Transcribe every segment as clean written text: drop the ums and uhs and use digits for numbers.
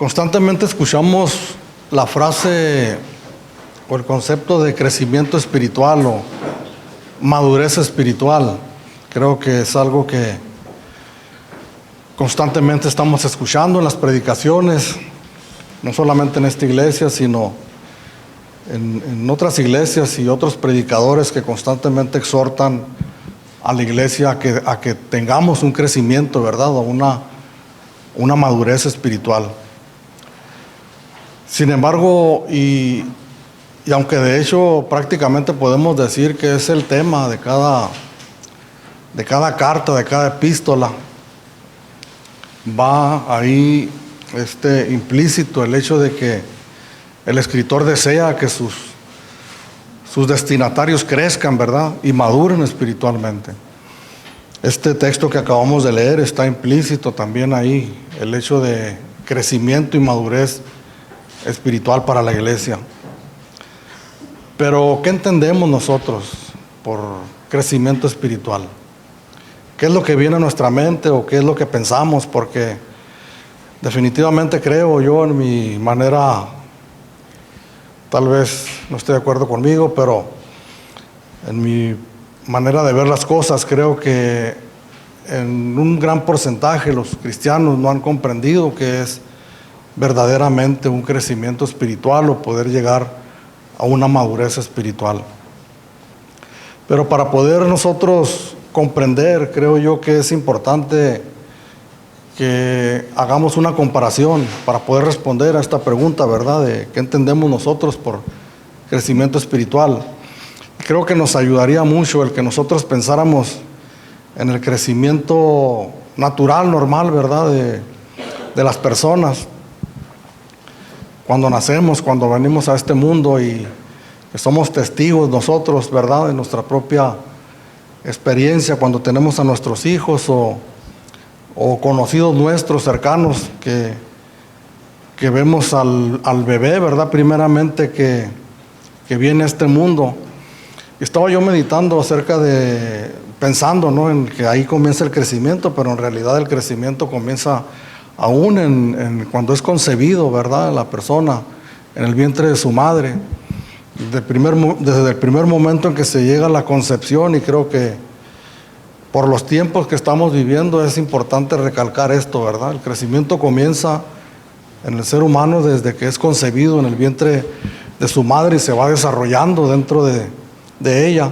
Constantemente escuchamos la frase o el concepto de crecimiento espiritual o madurez espiritual. Creo que es algo que constantemente estamos escuchando en las predicaciones, no solamente en esta iglesia, sino en otras iglesias y otros predicadores que constantemente exhortan a la iglesia a que tengamos un crecimiento, ¿verdad? O una madurez espiritual. Sin embargo, y aunque de hecho prácticamente podemos decir que es el tema de cada carta, de cada epístola, va ahí implícito el hecho de que el escritor desea que sus destinatarios crezcan, ¿verdad? Y maduren espiritualmente. Este texto que acabamos de leer está implícito también ahí, el hecho de crecimiento y madurez espiritual para la iglesia. Pero, ¿qué entendemos nosotros por crecimiento espiritual? ¿Qué es lo que viene a nuestra mente o qué es lo que pensamos? Porque definitivamente creo yo, en mi manera, tal vez no esté de acuerdo conmigo, pero en mi manera de ver las cosas, creo que en un gran porcentaje los cristianos no han comprendido qué es verdaderamente un crecimiento espiritual o poder llegar a una madurez espiritual. Pero para poder nosotros comprender, creo yo que es importante que hagamos una comparación para poder responder a esta pregunta, ¿verdad? De qué entendemos nosotros por crecimiento espiritual. Creo que nos ayudaría mucho el que nosotros pensáramos en el crecimiento natural, normal, ¿verdad? De las personas. Cuando nacemos, cuando venimos a este mundo y somos testigos nosotros, ¿verdad? De nuestra propia experiencia, cuando tenemos a nuestros hijos o conocidos nuestros cercanos que vemos al bebé, ¿verdad? Primeramente que viene a este mundo. Estaba yo meditando pensando, ¿no? En que ahí comienza el crecimiento, pero en realidad el crecimiento comienza aún cuando es concebido, ¿verdad? La persona en el vientre de su madre, desde el primer momento en que se llega a la concepción. Y creo que por los tiempos que estamos viviendo es importante recalcar esto, ¿verdad? El crecimiento comienza en el ser humano desde que es concebido en el vientre de su madre y se va desarrollando dentro de ella.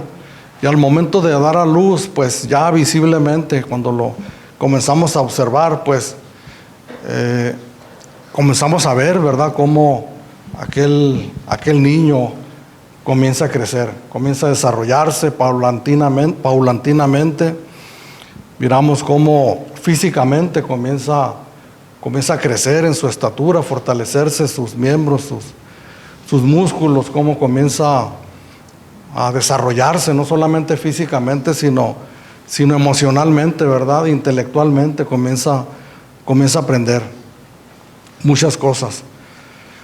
Y al momento de dar a luz, pues ya visiblemente, cuando lo comenzamos a observar, pues comenzamos a ver, ¿verdad?, cómo aquel niño comienza a crecer, comienza a desarrollarse paulatinamente. Miramos cómo físicamente comienza a crecer en su estatura, fortalecerse sus miembros, sus músculos, cómo comienza a desarrollarse, no solamente físicamente, sino emocionalmente, ¿verdad? Intelectualmente comienza a aprender muchas cosas.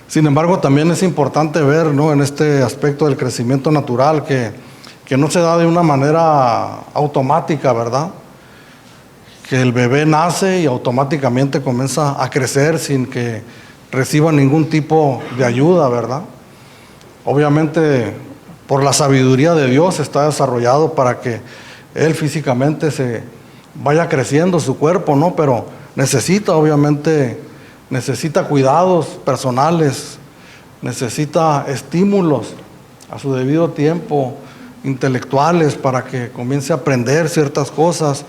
Sin embargo, también es importante ver, ¿no?, en este aspecto del crecimiento natural que no se da de una manera automática, ¿verdad? Que el bebé nace y automáticamente comienza a crecer sin que reciba ningún tipo de ayuda, ¿verdad? Obviamente, por la sabiduría de Dios está desarrollado para que él físicamente se vaya creciendo su cuerpo, ¿no? Pero necesita cuidados personales, necesita estímulos a su debido tiempo, intelectuales, para que comience a aprender ciertas cosas.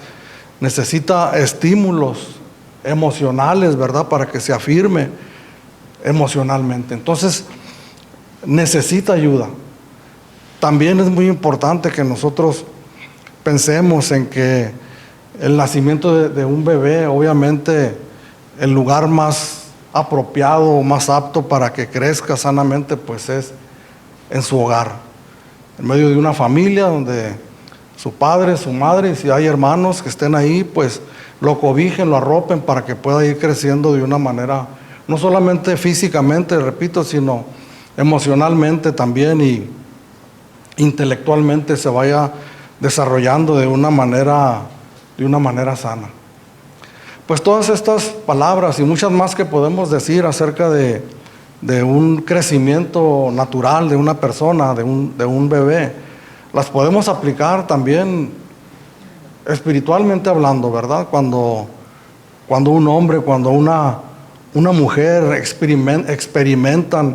Necesita estímulos emocionales, ¿verdad?, para que se afirme emocionalmente. Entonces, necesita ayuda. También es muy importante que nosotros pensemos en que el nacimiento de un bebé, obviamente, el lugar más apropiado, más apto para que crezca sanamente, pues es en su hogar, en medio de una familia donde su padre, su madre, y si hay hermanos que estén ahí, pues lo cobijen, lo arropen para que pueda ir creciendo de una manera, no solamente físicamente, repito, sino emocionalmente también y intelectualmente se vaya desarrollando de una manera sana. Pues todas estas palabras y muchas más que podemos decir acerca de un crecimiento natural de una persona, de un bebé, las podemos aplicar también espiritualmente hablando, ¿verdad? Cuando un hombre, cuando una mujer experimentan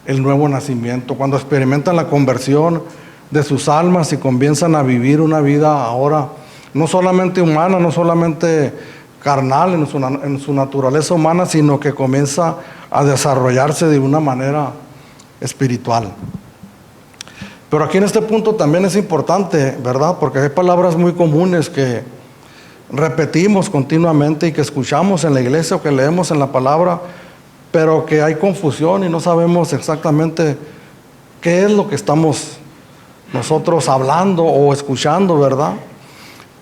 el nuevo nacimiento, cuando experimentan la conversión de sus almas y comienzan a vivir una vida ahora no solamente humana, no solamente carnal en su naturaleza humana, sino que comienza a desarrollarse de una manera espiritual. Pero aquí en este punto también es importante, ¿verdad? Porque hay palabras muy comunes que repetimos continuamente y que escuchamos en la iglesia o que leemos en la palabra, pero que hay confusión y no sabemos exactamente qué es lo que estamos nosotros hablando o escuchando, ¿verdad?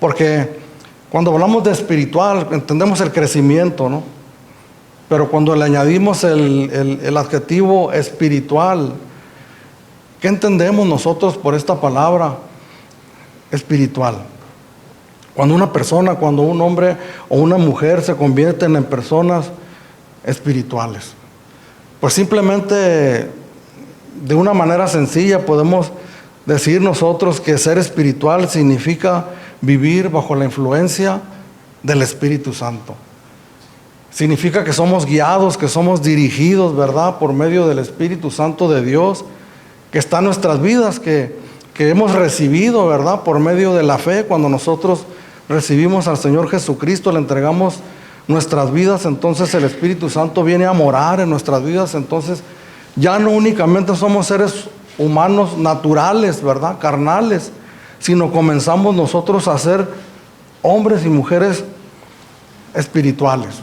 Porque cuando hablamos de espiritual, entendemos el crecimiento, ¿no? Pero cuando le añadimos el adjetivo espiritual, ¿qué entendemos nosotros por esta palabra espiritual? Cuando una persona, cuando un hombre o una mujer se convierten en personas espirituales, pues simplemente de una manera sencilla podemos decir nosotros que ser espiritual significa vivir bajo la influencia del Espíritu Santo. Significa que somos guiados, que somos dirigidos, ¿verdad?, por medio del Espíritu Santo de Dios, que está en nuestras vidas, que hemos recibido, ¿verdad?, por medio de la fe. Cuando nosotros recibimos al Señor Jesucristo, le entregamos nuestras vidas, entonces el Espíritu Santo viene a morar en nuestras vidas. Entonces ya no únicamente somos seres humanos naturales, ¿verdad?, carnales, sino comenzamos nosotros a ser hombres y mujeres espirituales.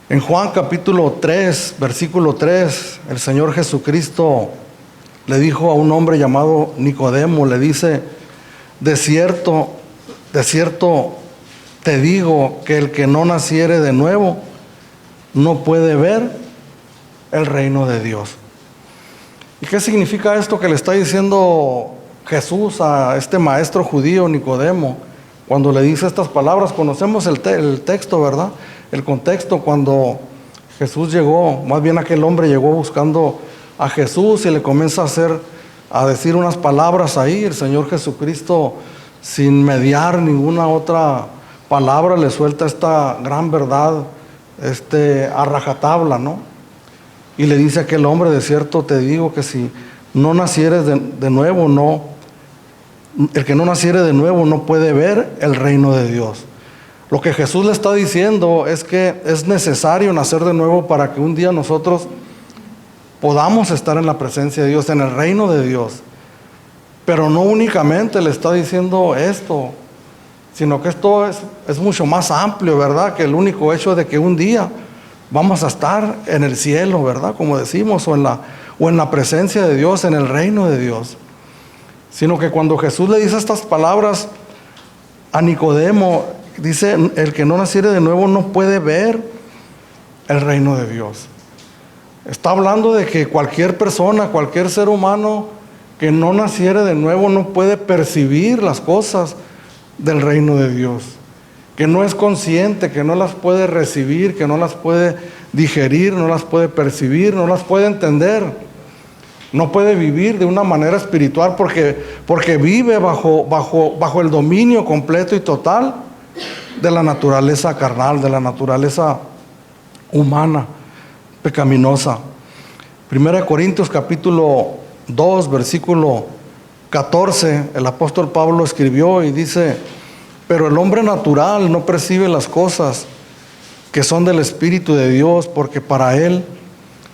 En Juan capítulo 3, versículo 3, el Señor Jesucristo le dijo a un hombre llamado Nicodemo, le dice: de cierto te digo que el que no naciere de nuevo no puede ver el reino de Dios. ¿Y qué significa esto que le está diciendo Jesús a este maestro judío Nicodemo cuando le dice estas palabras? Conocemos el texto, ¿verdad? El contexto, cuando Jesús llegó, más bien aquel hombre llegó buscando a Jesús y le comienza a decir unas palabras ahí. El Señor Jesucristo, sin mediar ninguna otra palabra, le suelta esta gran verdad, a rajatabla, ¿no? Y le dice a aquel hombre: de cierto te digo que si no nacieres de nuevo, el que no naciere de nuevo no puede ver el reino de Dios. Lo que Jesús le está diciendo es que es necesario nacer de nuevo para que un día nosotros podamos estar en la presencia de Dios, en el reino de Dios. Pero no únicamente le está diciendo esto, sino que esto es mucho más amplio, ¿verdad? Que el único hecho de que un día vamos a estar en el cielo, ¿verdad?, como decimos, o en la presencia de Dios, en el reino de Dios. Sino que cuando Jesús le dice estas palabras a Nicodemo, dice: el que no naciere de nuevo no puede ver el reino de Dios. Está hablando de que cualquier persona, cualquier ser humano que no naciere de nuevo no puede percibir las cosas del reino de Dios, que no es consciente, que no las puede recibir, que no las puede digerir, no las puede percibir, no las puede entender. No puede vivir de una manera espiritual porque vive bajo el dominio completo y total de la naturaleza carnal, de la naturaleza humana, pecaminosa. 1 Corintios capítulo 2, versículo 14, el apóstol Pablo escribió y dice: pero el hombre natural no percibe las cosas que son del Espíritu de Dios, porque para él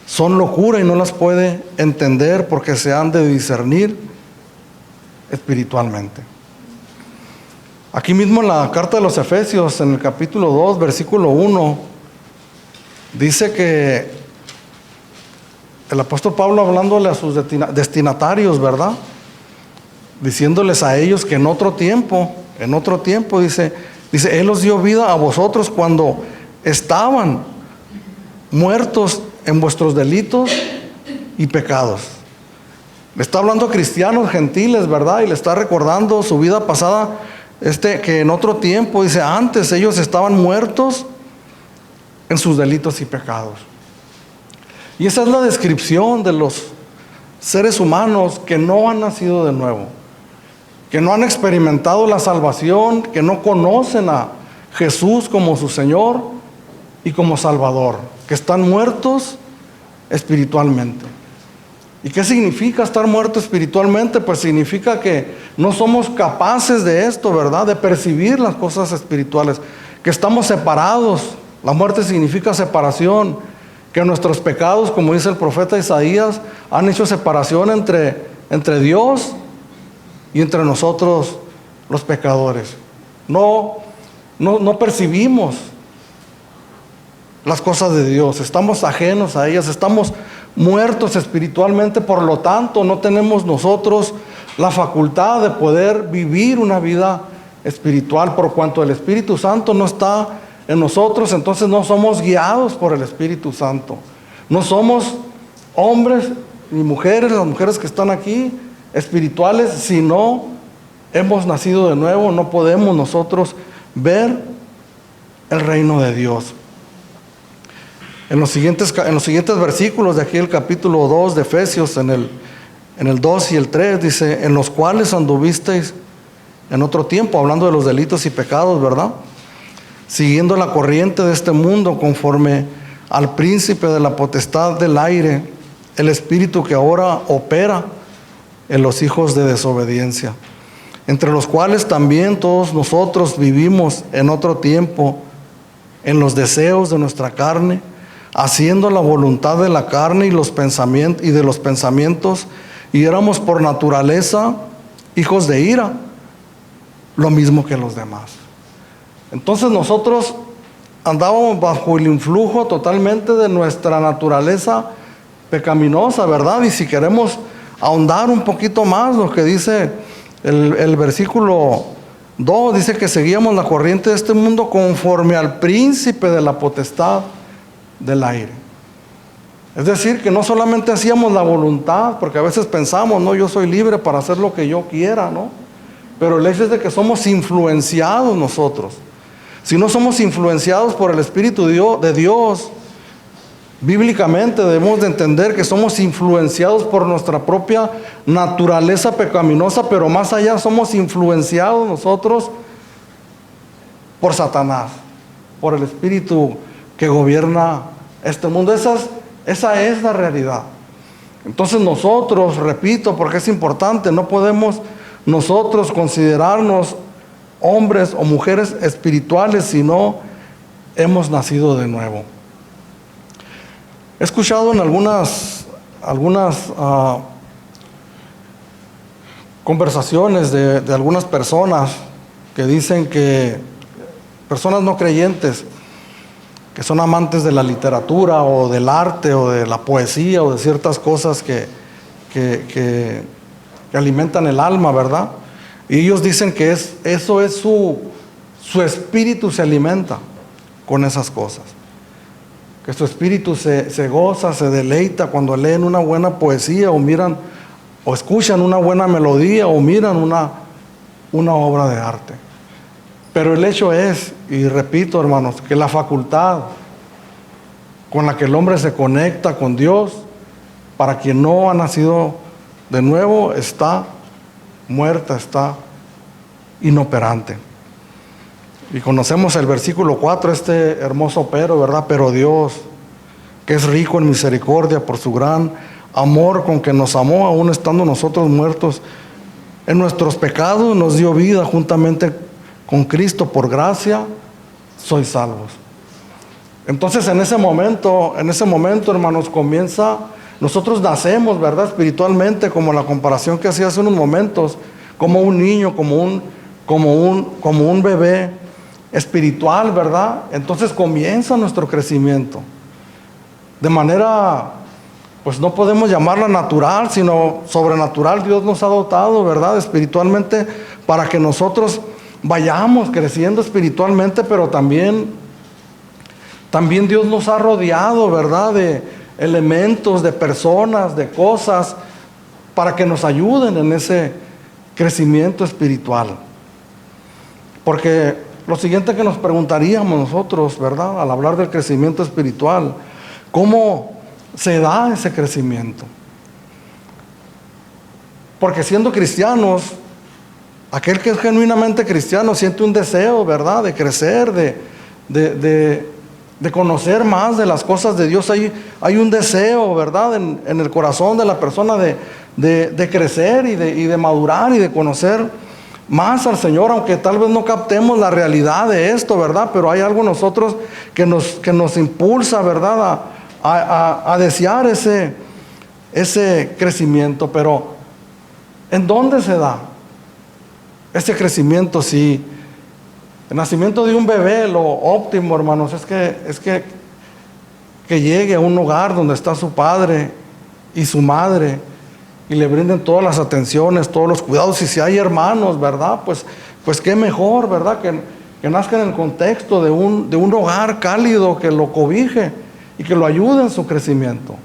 son locura y no las puede entender, porque se han de discernir espiritualmente. Aquí mismo en la carta de los Efesios, en el capítulo 2, versículo 1, dice que el apóstol Pablo, hablándole a sus destinatarios, ¿verdad?, diciéndoles a ellos que en otro tiempo, dice, Él os dio vida a vosotros cuando estaban muertos en vuestros delitos y pecados. Le está hablando a cristianos gentiles, ¿verdad? Y le está recordando su vida pasada que en otro tiempo, dice, antes ellos estaban muertos en sus delitos y pecados. Y esa es la descripción de los seres humanos que no han nacido de nuevo, que no han experimentado la salvación, que no conocen a Jesús como su Señor y como Salvador, que están muertos espiritualmente. ¿Y qué significa estar muerto espiritualmente? Pues significa que no somos capaces de esto, ¿verdad? De percibir las cosas espirituales, que estamos separados. La muerte significa separación, que nuestros pecados, como dice el profeta Isaías, han hecho separación entre Dios y entre nosotros los pecadores. No percibimos las cosas de Dios, estamos ajenos a ellas, estamos muertos espiritualmente, por lo tanto no tenemos nosotros la facultad de poder vivir una vida espiritual. Por cuanto el Espíritu Santo no está en nosotros, entonces no somos guiados por el Espíritu Santo. No somos hombres ni mujeres, las mujeres que están aquí, espirituales. Si no hemos nacido de nuevo, no podemos nosotros ver el reino de Dios. En los siguientes versículos de aquí el capítulo 2 de Efesios, en el 2 y el 3, dice, en los cuales anduvisteis en otro tiempo, hablando de los delitos y pecados, ¿verdad? Siguiendo la corriente de este mundo, conforme al príncipe de la potestad del aire, el espíritu que ahora opera en los hijos de desobediencia, entre los cuales también todos nosotros vivimos en otro tiempo, en los deseos de nuestra carne, haciendo la voluntad de la carne y de los pensamientos, y éramos por naturaleza hijos de ira, lo mismo que los demás. Entonces nosotros andábamos bajo el influjo totalmente de nuestra naturaleza pecaminosa, ¿verdad? Y si queremos ahondar un poquito más, lo que dice el versículo 2, dice que seguíamos la corriente de este mundo conforme al príncipe de la potestad del aire. Es decir, que no solamente hacíamos la voluntad, porque a veces pensamos, no, yo soy libre para hacer lo que yo quiera, ¿no? Pero el hecho es de que somos influenciados nosotros. Si no somos influenciados por el Espíritu de Dios, bíblicamente debemos de entender que somos influenciados por nuestra propia naturaleza pecaminosa, pero más allá somos influenciados nosotros por Satanás, por el espíritu que gobierna este mundo. Esa es la realidad. Entonces nosotros, repito, porque es importante, no podemos nosotros considerarnos hombres o mujeres espirituales si no hemos nacido de nuevo. He escuchado en algunas conversaciones de algunas personas que dicen que personas no creyentes, que son amantes de la literatura o del arte o de la poesía o de ciertas cosas que alimentan el alma, ¿verdad? Y ellos dicen que eso es su espíritu se alimenta con esas cosas. Que su espíritu se goza, se deleita cuando leen una buena poesía o miran o escuchan una buena melodía o miran una obra de arte. Pero el hecho es, y repito, hermanos, que la facultad con la que el hombre se conecta con Dios, para quien no ha nacido de nuevo, está muerta, está inoperante. Y conocemos el versículo 4, este hermoso pero, ¿verdad? Pero Dios, que es rico en misericordia por su gran amor con que nos amó, aún estando nosotros muertos en nuestros pecados, nos dio vida juntamente con Cristo. Por gracia sois salvos. Entonces en ese momento, hermanos, nosotros nacemos, ¿verdad? Espiritualmente, como la comparación que hacía hace unos momentos, como un niño, como un bebé espiritual, ¿verdad? Entonces comienza nuestro crecimiento de manera, pues no podemos llamarla natural, sino sobrenatural. Dios nos ha dotado, ¿verdad? Espiritualmente, para que nosotros vayamos creciendo espiritualmente, pero también Dios nos ha rodeado, ¿verdad? De elementos, de personas, de cosas, para que nos ayuden en ese crecimiento espiritual. Porque lo siguiente que nos preguntaríamos nosotros, ¿verdad?, al hablar del crecimiento espiritual, ¿cómo se da ese crecimiento? Porque siendo cristianos, aquel que es genuinamente cristiano siente un deseo, ¿verdad?, de crecer, de conocer más de las cosas de Dios. Hay un deseo, ¿verdad?, en el corazón de la persona de crecer y de madurar y de conocer más al Señor, aunque tal vez no captemos la realidad de esto, ¿verdad? Pero hay algo en nosotros que nos impulsa, ¿verdad?, a desear ese crecimiento. Pero ¿en dónde se da ese crecimiento? Si el nacimiento de un bebé, lo óptimo, hermanos, es que llegue a un hogar donde está su padre y su madre y le brinden todas las atenciones, todos los cuidados. Y si hay hermanos, ¿verdad?, pues qué mejor, ¿verdad?, que nazca en el contexto de un hogar cálido que lo cobije y que lo ayude en su crecimiento.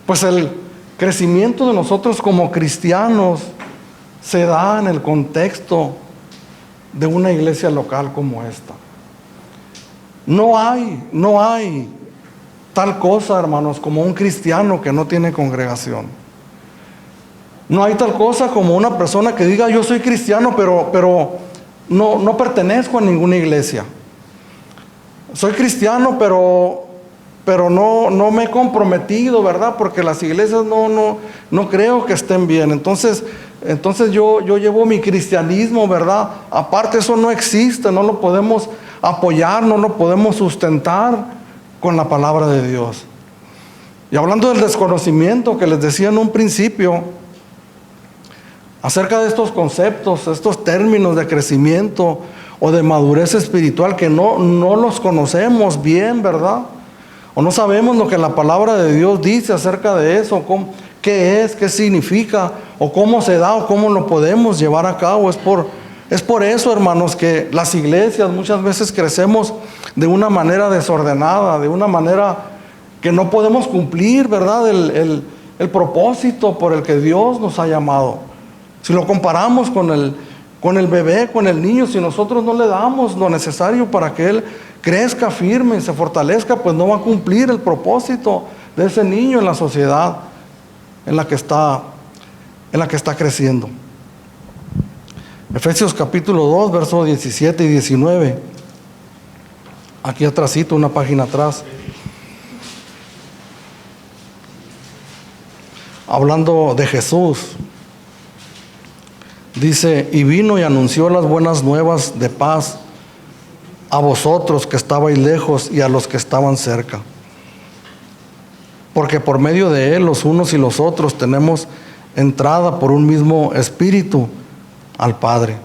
Pues el crecimiento de nosotros como cristianos se da en el contexto de una iglesia local como esta. No hay tal cosa, hermanos, como un cristiano que no tiene congregación. No hay tal cosa como una persona que diga: yo soy cristiano, pero no pertenezco a ninguna iglesia. Soy cristiano, pero no me he comprometido, ¿verdad?, porque las iglesias no creo que estén bien. Entonces yo llevo mi cristianismo, ¿verdad?, aparte. Eso no existe, no lo podemos apoyar, no lo podemos sustentar con la palabra de Dios. Y hablando del desconocimiento que les decía en un principio, acerca de estos conceptos, estos términos de crecimiento o de madurez espiritual, que no los conocemos bien, ¿verdad?, o no sabemos lo que la palabra de Dios dice acerca de eso, qué es, qué significa, o cómo se da, o cómo lo podemos llevar a cabo. Es por eso, hermanos, que las iglesias muchas veces crecemos de una manera desordenada, de una manera que no podemos cumplir, ¿verdad?, el propósito por el que Dios nos ha llamado. Si lo comparamos con el bebé, con el niño, si nosotros no le damos lo necesario para que él crezca firme y se fortalezca, pues no va a cumplir el propósito de ese niño en la sociedad en la que está creciendo. Efesios capítulo 2, versos 17 y 19. Aquí atrásito, una página atrás. Hablando de Jesús, dice: y vino y anunció las buenas nuevas de paz a vosotros que estabais lejos y a los que estaban cerca. Porque por medio de él los unos y los otros tenemos entrada por un mismo espíritu al Padre.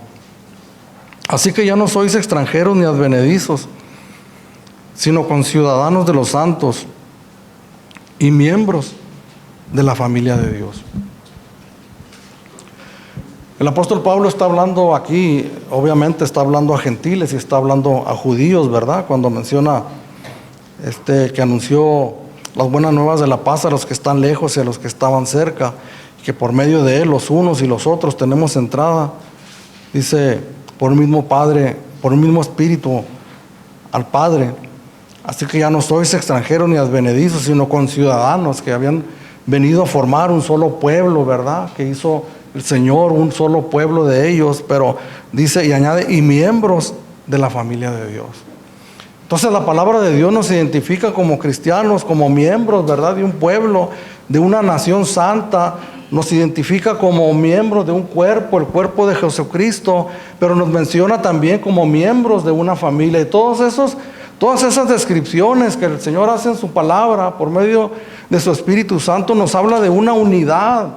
Así que ya no sois extranjeros ni advenedizos, sino conciudadanos de los santos y miembros de la familia de Dios. El apóstol Pablo está hablando aquí, obviamente está hablando a gentiles y está hablando a judíos, ¿verdad?, cuando menciona que anunció las buenas nuevas de la paz a los que están lejos y a los que estaban cerca, que por medio de él los unos y los otros tenemos entrada, dice, por un mismo Padre, por un mismo Espíritu al Padre. Así que ya no sois extranjeros ni advenedizos, sino conciudadanos que habían venido a formar un solo pueblo, ¿verdad?, que hizo el Señor, un solo pueblo de ellos. Pero dice y añade: y miembros de la familia de Dios. Entonces la palabra de Dios nos identifica como cristianos, como miembros, ¿verdad?, de un pueblo, de una nación santa. Nos identifica como miembros de un cuerpo, el cuerpo de Jesucristo, pero nos menciona también como miembros de una familia. Y todas esas descripciones que el Señor hace en su palabra por medio de su Espíritu Santo nos habla de una unidad,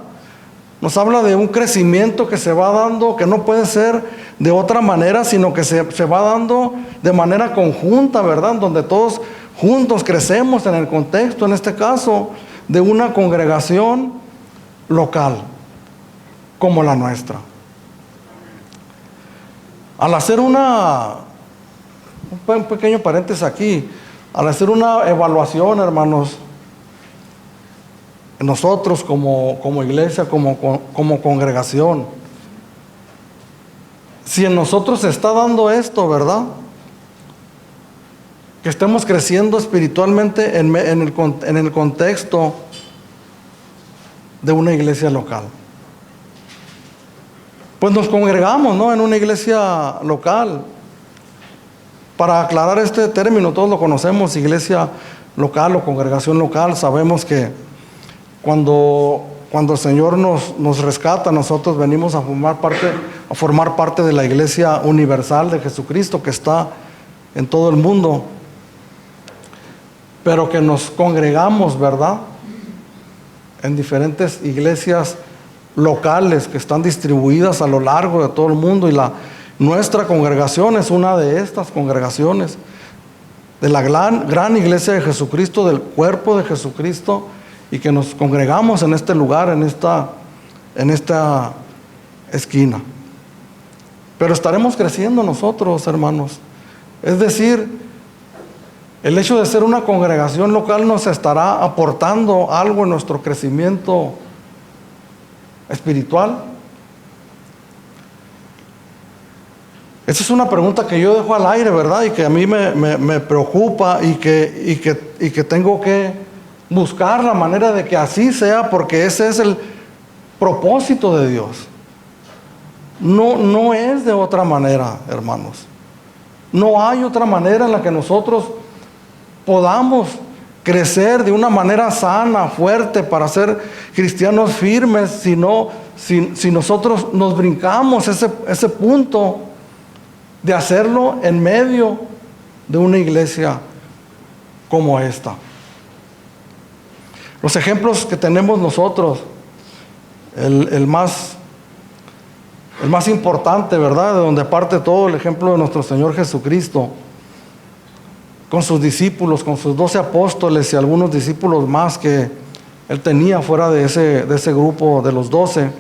nos habla de un crecimiento que se va dando, que no puede ser de otra manera, sino que se va dando de manera conjunta, ¿verdad?, donde todos juntos crecemos en el contexto, en este caso, de una congregación local como la nuestra. Al hacer un pequeño paréntesis aquí, al hacer una evaluación, hermanos, nosotros como iglesia, como congregación, si en nosotros se está dando esto, ¿verdad? Que estemos creciendo espiritualmente en el contexto de una iglesia local. Pues nos congregamos, ¿no?, en una iglesia local. Para aclarar este término, todos lo conocemos, iglesia local o congregación local. Sabemos que cuando el Señor nos rescata, nosotros venimos a formar parte de la iglesia universal de Jesucristo que está en todo el mundo. Pero que nos congregamos, ¿verdad?, en diferentes iglesias locales que están distribuidas a lo largo de todo el mundo, y nuestra congregación es una de estas congregaciones de la gran iglesia de Jesucristo, del cuerpo de Jesucristo, y que nos congregamos en este lugar, en esta esquina. Pero estaremos creciendo nosotros, hermanos. Es decir, el hecho de ser una congregación local nos estará aportando algo en nuestro crecimiento espiritual. Esa es una pregunta que yo dejo al aire, ¿verdad? Y que a mí me preocupa, y que tengo que buscar la manera de que así sea, porque ese es el propósito de Dios. No es de otra manera, hermanos. No hay otra manera en la que nosotros podamos crecer de una manera sana, fuerte, para ser cristianos firmes, si nosotros nos brincamos ese punto de hacerlo en medio de una iglesia como esta. Los ejemplos que tenemos nosotros, el más importante, ¿verdad?, de donde parte todo, el ejemplo de nuestro Señor Jesucristo, con sus discípulos, con sus 12 apóstoles y algunos discípulos más que Él tenía fuera de ese grupo de los 12.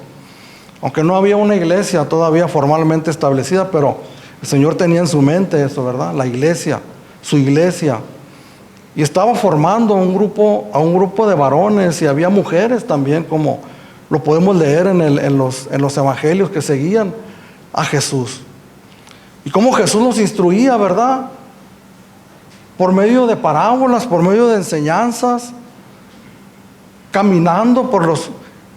Aunque no había una iglesia todavía formalmente establecida, pero el Señor tenía en su mente eso, ¿verdad? La iglesia, su iglesia. Y estaba formando a un grupo de varones, y había mujeres también, como lo podemos leer en los evangelios que seguían a Jesús. Y cómo Jesús los instruía, ¿verdad?, por medio de parábolas, por medio de enseñanzas, caminando por los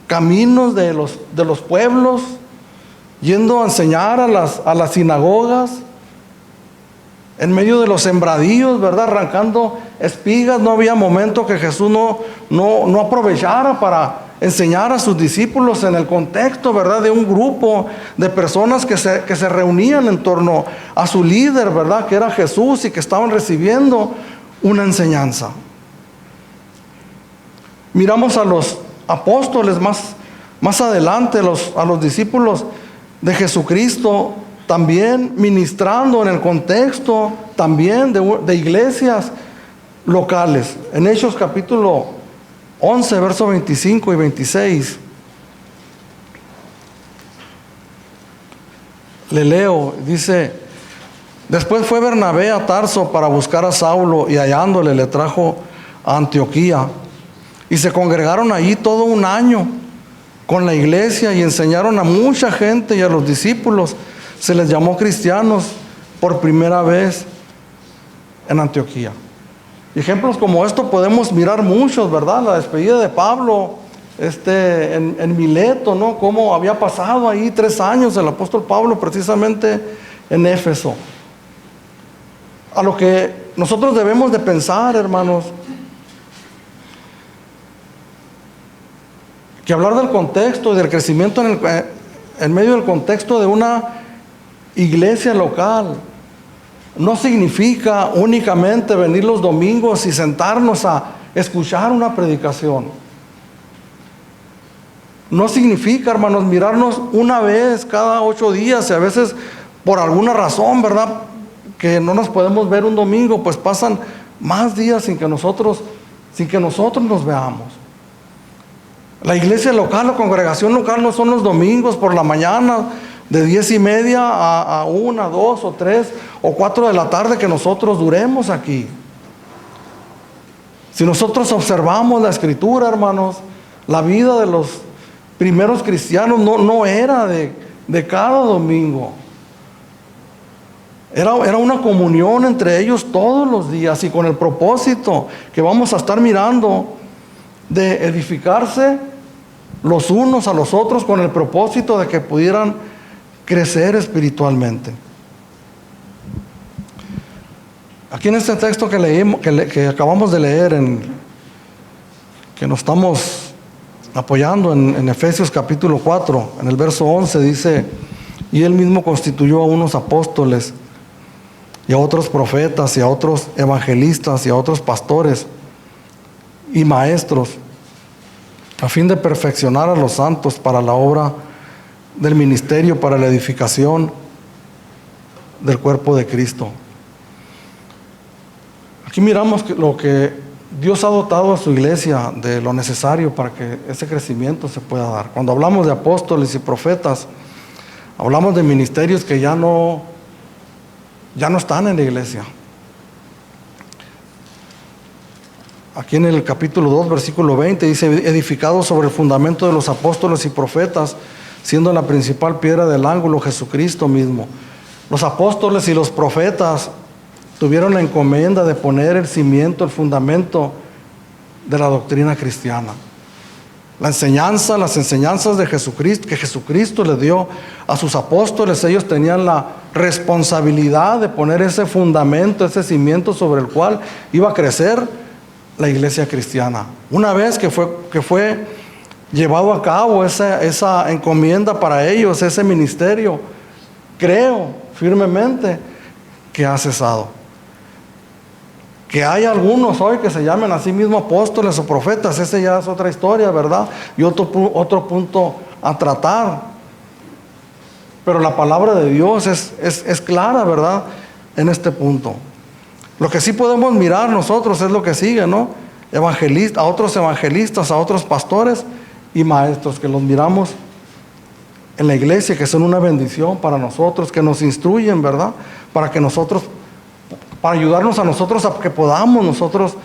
caminos de los pueblos, yendo a enseñar a las sinagogas, en medio de los sembradíos, ¿verdad?, arrancando espigas. No había momento que Jesús no aprovechara para enseñar a sus discípulos en el contexto, ¿verdad?, de un grupo de personas que se reunían en torno a su líder, ¿verdad?, que era Jesús, y que estaban recibiendo una enseñanza. Miramos a los apóstoles más adelante, a los discípulos de Jesucristo, también ministrando en el contexto también de iglesias locales. En Hechos capítulo 11, versos 25 y 26. Le leo, dice: después fue Bernabé a Tarso para buscar a Saulo, y hallándole le trajo a Antioquía. Y se congregaron allí todo un año con la iglesia, y enseñaron a mucha gente, y a los discípulos se les llamó cristianos por primera vez en Antioquía. Ejemplos como esto podemos mirar muchos, ¿verdad? La despedida de Pablo en Mileto, ¿no? Cómo había pasado ahí 3 años el apóstol Pablo precisamente en Éfeso. A lo que nosotros debemos de pensar, hermanos, que hablar del contexto y del crecimiento en medio del contexto de una iglesia local no significa únicamente venir los domingos y sentarnos a escuchar una predicación. No significa, hermanos, mirarnos una vez cada 8 días, y a veces por alguna razón, ¿verdad?, que no nos podemos ver un domingo, pues pasan más días sin que nosotros nos veamos. La iglesia local, la congregación local, no son los domingos por la mañana de 10:30 a 1, 2 o 3 o 4 de la tarde que nosotros duremos aquí. Si nosotros observamos la escritura, hermanos, la vida de los primeros cristianos no era de cada domingo. Era una comunión entre ellos todos los días y con el propósito que vamos a estar mirando de edificarse los unos a los otros con el propósito de que pudieran crecer espiritualmente. Aquí en este texto que leímos, que acabamos de leer, que nos estamos apoyando en Efesios capítulo 4, en el verso 11 dice: y él mismo constituyó a unos apóstoles, y a otros profetas, y a otros evangelistas, y a otros pastores y maestros, a fin de perfeccionar a los santos para la obra del ministerio, para la edificación del cuerpo de Cristo. Aquí miramos lo que Dios ha dotado a su iglesia de lo necesario para que ese crecimiento se pueda dar. Cuando hablamos de apóstoles y profetas, hablamos de ministerios que ya no están en la iglesia. Aquí en el capítulo 2, versículo 20, dice: edificados sobre el fundamento de los apóstoles y profetas, siendo la principal piedra del ángulo Jesucristo mismo. Los apóstoles y los profetas tuvieron la encomienda de poner el cimiento, el fundamento de la doctrina cristiana. Las enseñanzas de Jesucristo, que Jesucristo le dio a sus apóstoles, ellos tenían la responsabilidad de poner ese fundamento, ese cimiento sobre el cual iba a crecer la iglesia cristiana. Una vez que fue llevado a cabo esa encomienda para ellos, ese ministerio, creo firmemente que ha cesado. Que hay algunos hoy que se llamen a sí mismos apóstoles o profetas, ese ya es otra historia, ¿verdad? Y otro punto a tratar. Pero la palabra de Dios es clara, ¿verdad? En este punto. Lo que sí podemos mirar nosotros es lo que sigue, ¿no? A otros evangelistas, a otros pastores y maestros, que los miramos en la iglesia, que son una bendición para nosotros, que nos instruyen, ¿verdad? Para ayudarnos a nosotros a que podamos nosotros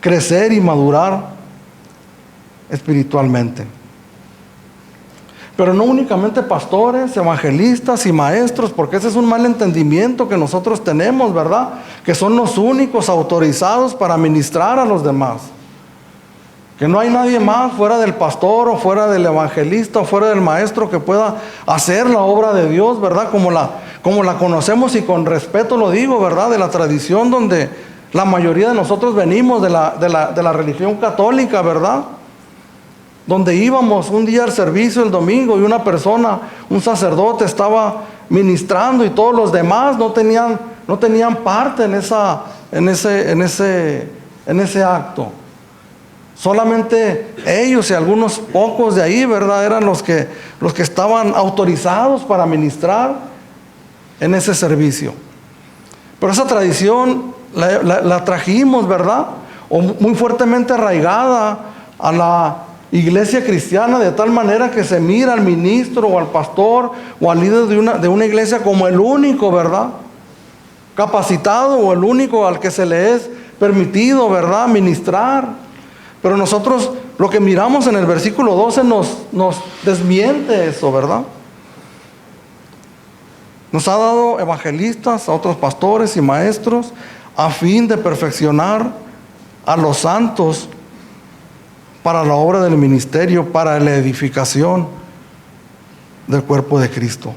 crecer y madurar espiritualmente. Pero no únicamente pastores, evangelistas y maestros, porque ese es un mal entendimiento que nosotros tenemos, ¿verdad? Que son los únicos autorizados para ministrar a los demás. Que no hay nadie más fuera del pastor o fuera del evangelista o fuera del maestro que pueda hacer la obra de Dios, ¿verdad? Como la conocemos, y con respeto lo digo, ¿verdad? De la tradición donde la mayoría de nosotros venimos de la religión católica, ¿verdad? Donde íbamos un día al servicio el domingo y una persona, un sacerdote, estaba ministrando y todos los demás no tenían parte en ese acto. Solamente ellos y algunos pocos de ahí, ¿verdad? Eran los que estaban autorizados para ministrar en ese servicio. Pero esa tradición la trajimos, ¿verdad? O muy fuertemente arraigada a la iglesia cristiana, de tal manera que se mira al ministro o al pastor o al líder de una iglesia como el único, ¿verdad? Capacitado, o el único al que se le es permitido, ¿verdad? Ministrar. Pero nosotros lo que miramos en el versículo 12 nos desmiente eso, ¿verdad? Nos ha dado evangelistas, a otros pastores y maestros, a fin de perfeccionar a los santos para la obra del ministerio, para la edificación del cuerpo de Cristo.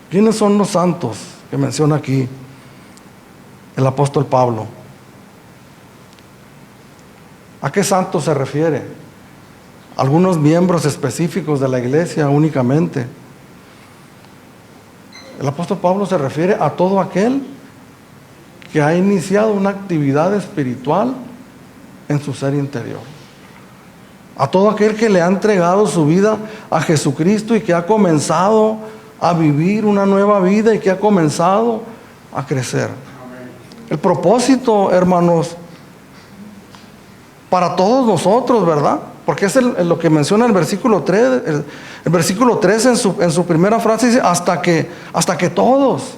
¿Quiénes son los santos que menciona aquí el apóstol Pablo? ¿A qué santos se refiere? Algunos miembros específicos de la iglesia únicamente. El apóstol Pablo se refiere a todo aquel que ha iniciado una actividad espiritual en su ser interior. A todo aquel que le ha entregado su vida a Jesucristo y que ha comenzado a vivir una nueva vida y que ha comenzado a crecer. El propósito, hermanos, para todos nosotros, ¿verdad? Porque es lo que menciona el versículo 3. El versículo 3 en su primera frase dice: hasta que todos.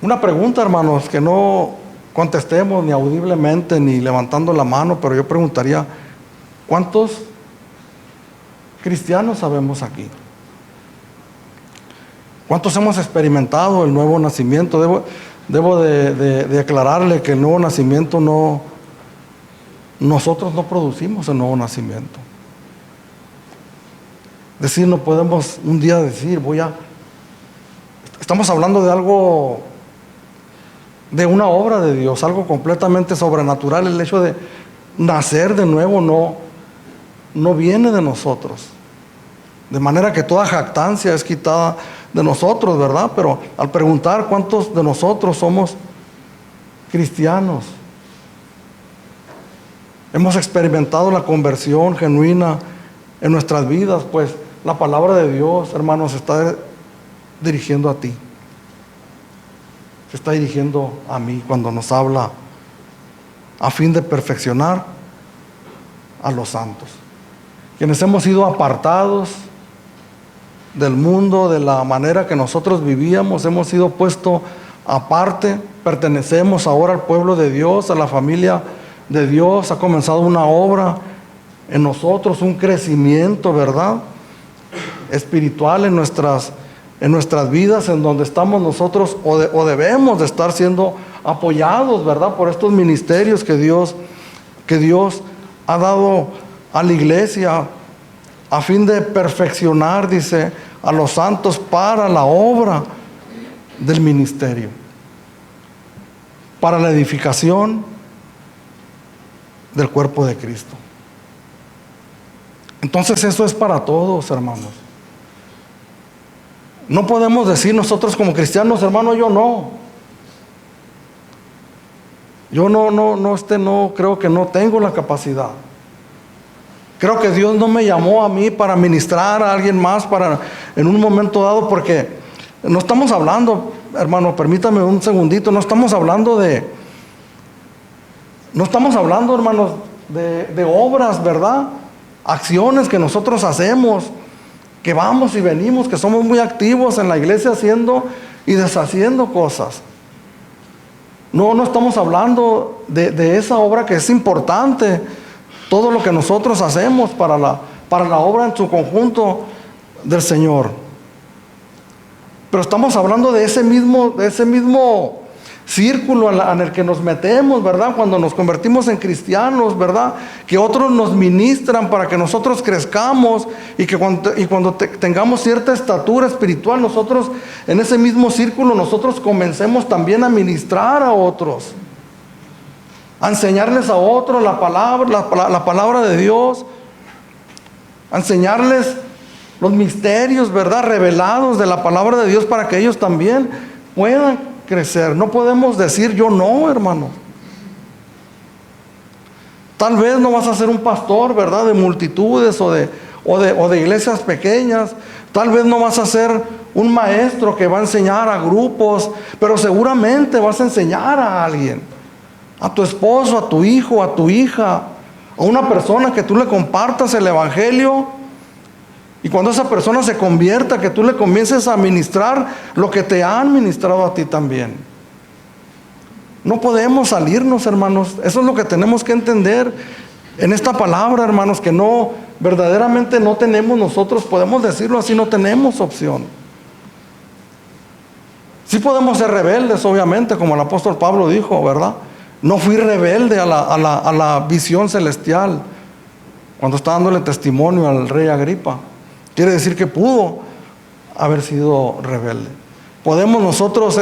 Una pregunta, hermanos, que no contestemos ni audiblemente ni levantando la mano, pero yo preguntaría: ¿cuántos cristianos sabemos aquí? ¿Cuántos hemos experimentado el nuevo nacimiento? Debo de aclararle que el nuevo nacimiento nosotros no producimos el nuevo nacimiento. Es decir, no podemos un día decir, estamos hablando de algo, de una obra de Dios, algo completamente sobrenatural. El hecho de nacer de nuevo no viene de nosotros. De manera que toda jactancia es quitada de nosotros, ¿verdad? Pero al preguntar cuántos de nosotros somos cristianos, hemos experimentado la conversión genuina en nuestras vidas, pues la palabra de Dios, hermanos, se está dirigiendo a ti. Se está dirigiendo a mí cuando nos habla a fin de perfeccionar a los santos. Quienes hemos sido apartados del mundo, de la manera que nosotros vivíamos, hemos sido puestos aparte, pertenecemos ahora al pueblo de Dios, a la familia de Dios. Ha comenzado una obra en nosotros, un crecimiento, ¿verdad?, espiritual en nuestras vidas, en donde estamos nosotros o debemos de estar siendo apoyados, ¿verdad?, por estos ministerios que Dios ha dado a la iglesia a fin de perfeccionar, dice, a los santos para la obra del ministerio, para la edificación del cuerpo de Cristo. Entonces eso es para todos, hermanos. No podemos decir nosotros como cristianos, hermano, yo no creo que no tengo la capacidad. Creo que Dios no me llamó a mí para ministrar a alguien más en un momento dado, porque no estamos hablando, hermano, permítame un segundito, no estamos hablando, hermanos, de obras, ¿verdad? Acciones que nosotros hacemos, que vamos y venimos, que somos muy activos en la iglesia haciendo y deshaciendo cosas. No estamos hablando de esa obra que es importante, todo lo que nosotros hacemos para la obra en su conjunto del Señor. Pero estamos hablando de ese mismo círculo en el que nos metemos, ¿verdad? Cuando nos convertimos en cristianos, ¿verdad? Que otros nos ministran para que nosotros crezcamos y cuando tengamos cierta estatura espiritual, nosotros en ese mismo círculo nosotros comencemos también a ministrar a otros, a enseñarles a otros la palabra de Dios, a enseñarles los misterios, ¿verdad?, revelados de la palabra de Dios, para que ellos también puedan crecer. No podemos decir yo no, hermano. Tal vez no vas a ser un pastor, ¿verdad?, de multitudes o de iglesias pequeñas. Tal vez no vas a ser un maestro que va a enseñar a grupos, pero seguramente vas a enseñar a alguien, a tu esposo, a tu hijo, a tu hija, a una persona que tú le compartas el evangelio, y cuando esa persona se convierta, que tú le comiences a ministrar lo que te han ministrado a ti también. No podemos salirnos, hermanos. Eso es lo que tenemos que entender en esta palabra, hermanos, que verdaderamente no tenemos nosotros, podemos decirlo así, no tenemos opción. Sí podemos ser rebeldes, obviamente, como el apóstol Pablo dijo, ¿verdad? No fui rebelde a la visión celestial cuando está dándole testimonio al rey Agripa. Quiere decir que pudo haber sido rebelde. Podemos nosotros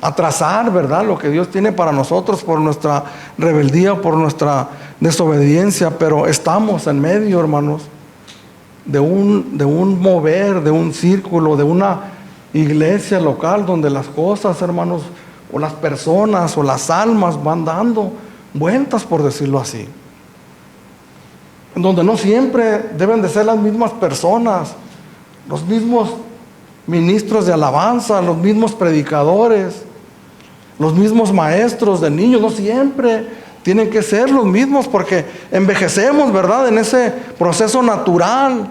atrasar, ¿verdad?, lo que Dios tiene para nosotros por nuestra rebeldía, por nuestra desobediencia, pero estamos en medio, hermanos, de un mover, de un círculo, de una iglesia local donde las cosas, hermanos, o las personas o las almas van dando vueltas, por decirlo así, en donde no siempre deben de ser las mismas personas, los mismos ministros de alabanza, los mismos predicadores, los mismos maestros de niños. No siempre tienen que ser los mismos, porque envejecemos, ¿verdad?, en ese proceso natural.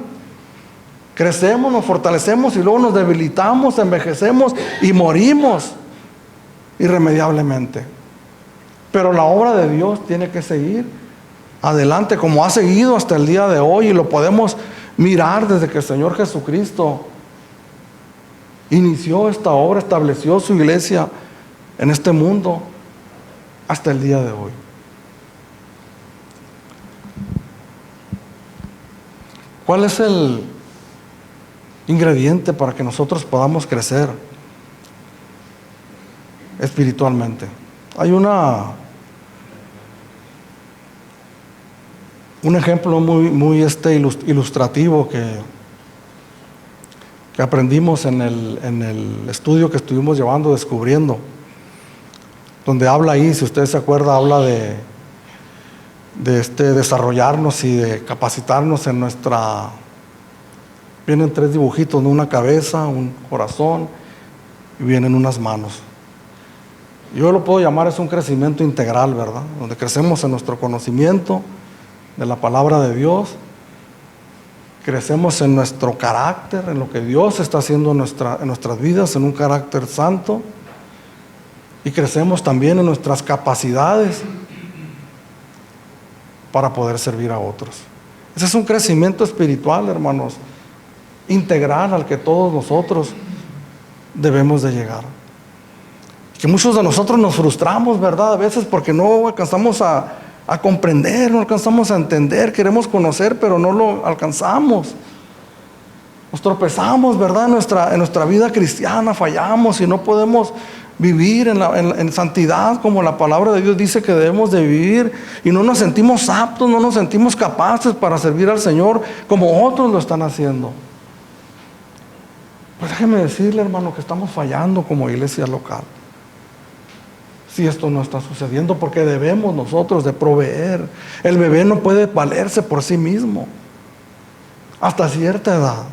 Crecemos, nos fortalecemos y luego nos debilitamos, envejecemos y morimos irremediablemente. Pero la obra de Dios tiene que seguir adelante, como ha seguido hasta el día de hoy, y lo podemos mirar desde que el Señor Jesucristo inició esta obra, estableció su iglesia en este mundo hasta el día de hoy. ¿Cuál es el ingrediente para que nosotros podamos crecer espiritualmente? Hay un ejemplo muy ilustrativo que aprendimos en el estudio que estuvimos llevando, descubriendo, donde habla ahí, si usted se acuerda, habla de desarrollarnos y de capacitarnos en nuestra... Vienen 3 dibujitos, ¿no? Una cabeza, un corazón y vienen unas manos. Yo lo puedo llamar, es un crecimiento integral, ¿verdad? Donde crecemos en nuestro conocimiento de la palabra de Dios, crecemos en nuestro carácter, en lo que Dios está haciendo en nuestras vidas, en un carácter santo, y crecemos también en nuestras capacidades para poder servir a otros. Ese es un crecimiento espiritual, hermanos, integral, al que todos nosotros debemos de llegar. Que muchos de nosotros nos frustramos, ¿verdad? A veces porque no alcanzamos a comprender, no alcanzamos a entender, queremos conocer, pero no lo alcanzamos. Nos tropezamos, ¿verdad? En nuestra vida cristiana fallamos y no podemos vivir en santidad como la palabra de Dios dice que debemos de vivir, y no nos sentimos aptos, no nos sentimos capaces para servir al Señor como otros lo están haciendo. Pues déjeme decirle, hermano, que estamos fallando como iglesia local si esto no está sucediendo, porque debemos nosotros de proveer. El bebé no puede valerse por sí mismo hasta cierta edad.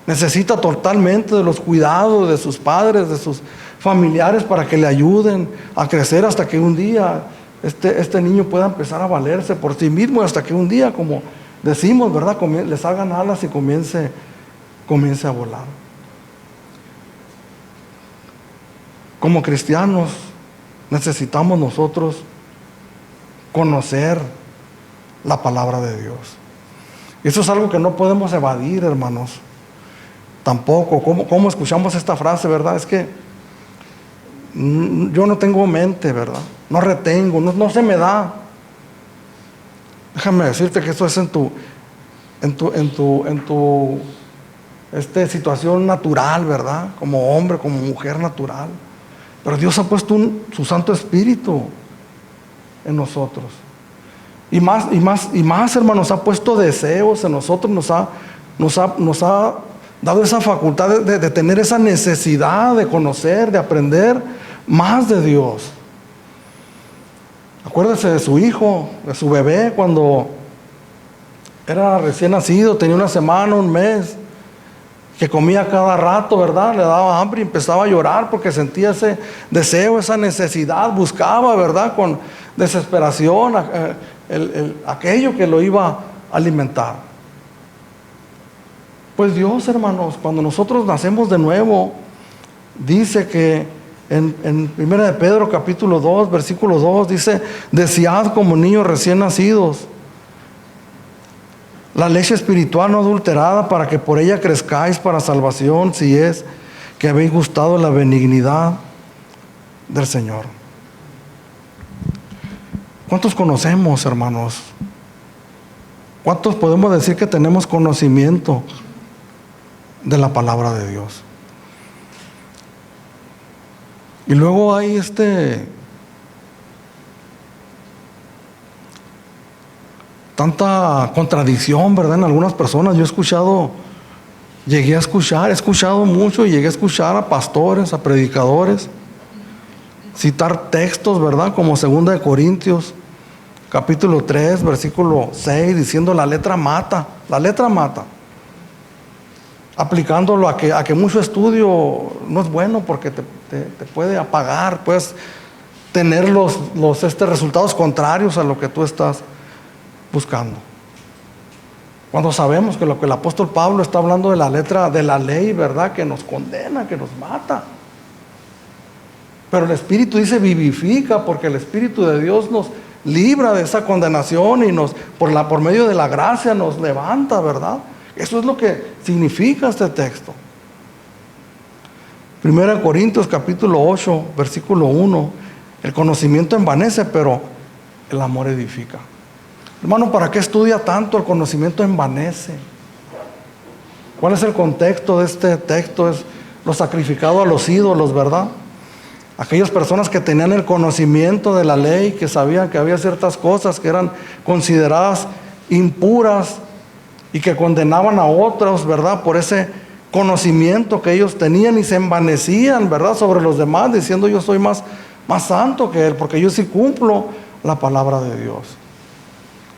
Necesita totalmente de los cuidados de sus padres, de sus familiares, para que le ayuden a crecer hasta que un día este niño pueda empezar a valerse por sí mismo, hasta que un día, como decimos, ¿verdad?, le salgan alas y comience a volar. Como cristianos necesitamos nosotros conocer la palabra de Dios. Y eso es algo que no podemos evadir, hermanos. Tampoco. ¿Cómo escuchamos esta frase, verdad? Es que yo no tengo mente, ¿verdad? No retengo, no se me da. Déjame decirte que eso es en tu situación natural, ¿verdad? Como hombre, como mujer natural. Pero Dios ha puesto su Santo Espíritu en nosotros. Y más, hermanos, ha puesto deseos en nosotros, nos ha dado esa facultad de tener esa necesidad de conocer, de aprender más de Dios. Acuérdese de su hijo, de su bebé, cuando era recién nacido, tenía 1 semana, 1 mes, que comía cada rato, ¿verdad? Le daba hambre y empezaba a llorar porque sentía ese deseo, esa necesidad, buscaba, ¿verdad?, con desesperación aquello que lo iba a alimentar. Pues Dios, hermanos, cuando nosotros nacemos de nuevo, dice que en 1 de Pedro capítulo 2, versículo 2, dice: desead como niños recién nacidos la leche espiritual no adulterada, para que por ella crezcáis para salvación, si es que habéis gustado la benignidad del Señor. ¿Cuántos conocemos, hermanos? ¿Cuántos podemos decir que tenemos conocimiento de la palabra de Dios? Y luego hay tanta contradicción, ¿verdad?, en algunas personas. Yo he escuchado mucho, y llegué a escuchar a pastores, a predicadores citar textos, ¿verdad?, como 2 de Corintios capítulo 3, versículo 6, diciendo la letra mata, aplicándolo a que mucho estudio no es bueno, porque te puede apagar, puedes tener los resultados contrarios a lo que tú estás buscando. Cuando sabemos que lo que el apóstol Pablo está hablando de la letra de la ley, ¿verdad?, que nos condena, que nos mata. Pero el Espíritu dice vivifica, porque el Espíritu de Dios libra de esa condenación y por medio de la gracia nos levanta, ¿verdad? Eso es lo que significa este texto. 1 Corintios capítulo 8, versículo 1. El conocimiento envanece, pero el amor edifica. Hermano, ¿para qué estudia tanto? El conocimiento envanece. ¿Cuál es el contexto de este texto? Es lo sacrificado a los ídolos, ¿verdad? Aquellas personas que tenían el conocimiento de la ley, que sabían que había ciertas cosas que eran consideradas impuras y que condenaban a otros, ¿verdad? Por ese conocimiento que ellos tenían y se envanecían, ¿verdad? Sobre los demás, diciendo yo soy más santo que él, porque yo sí cumplo la palabra de Dios.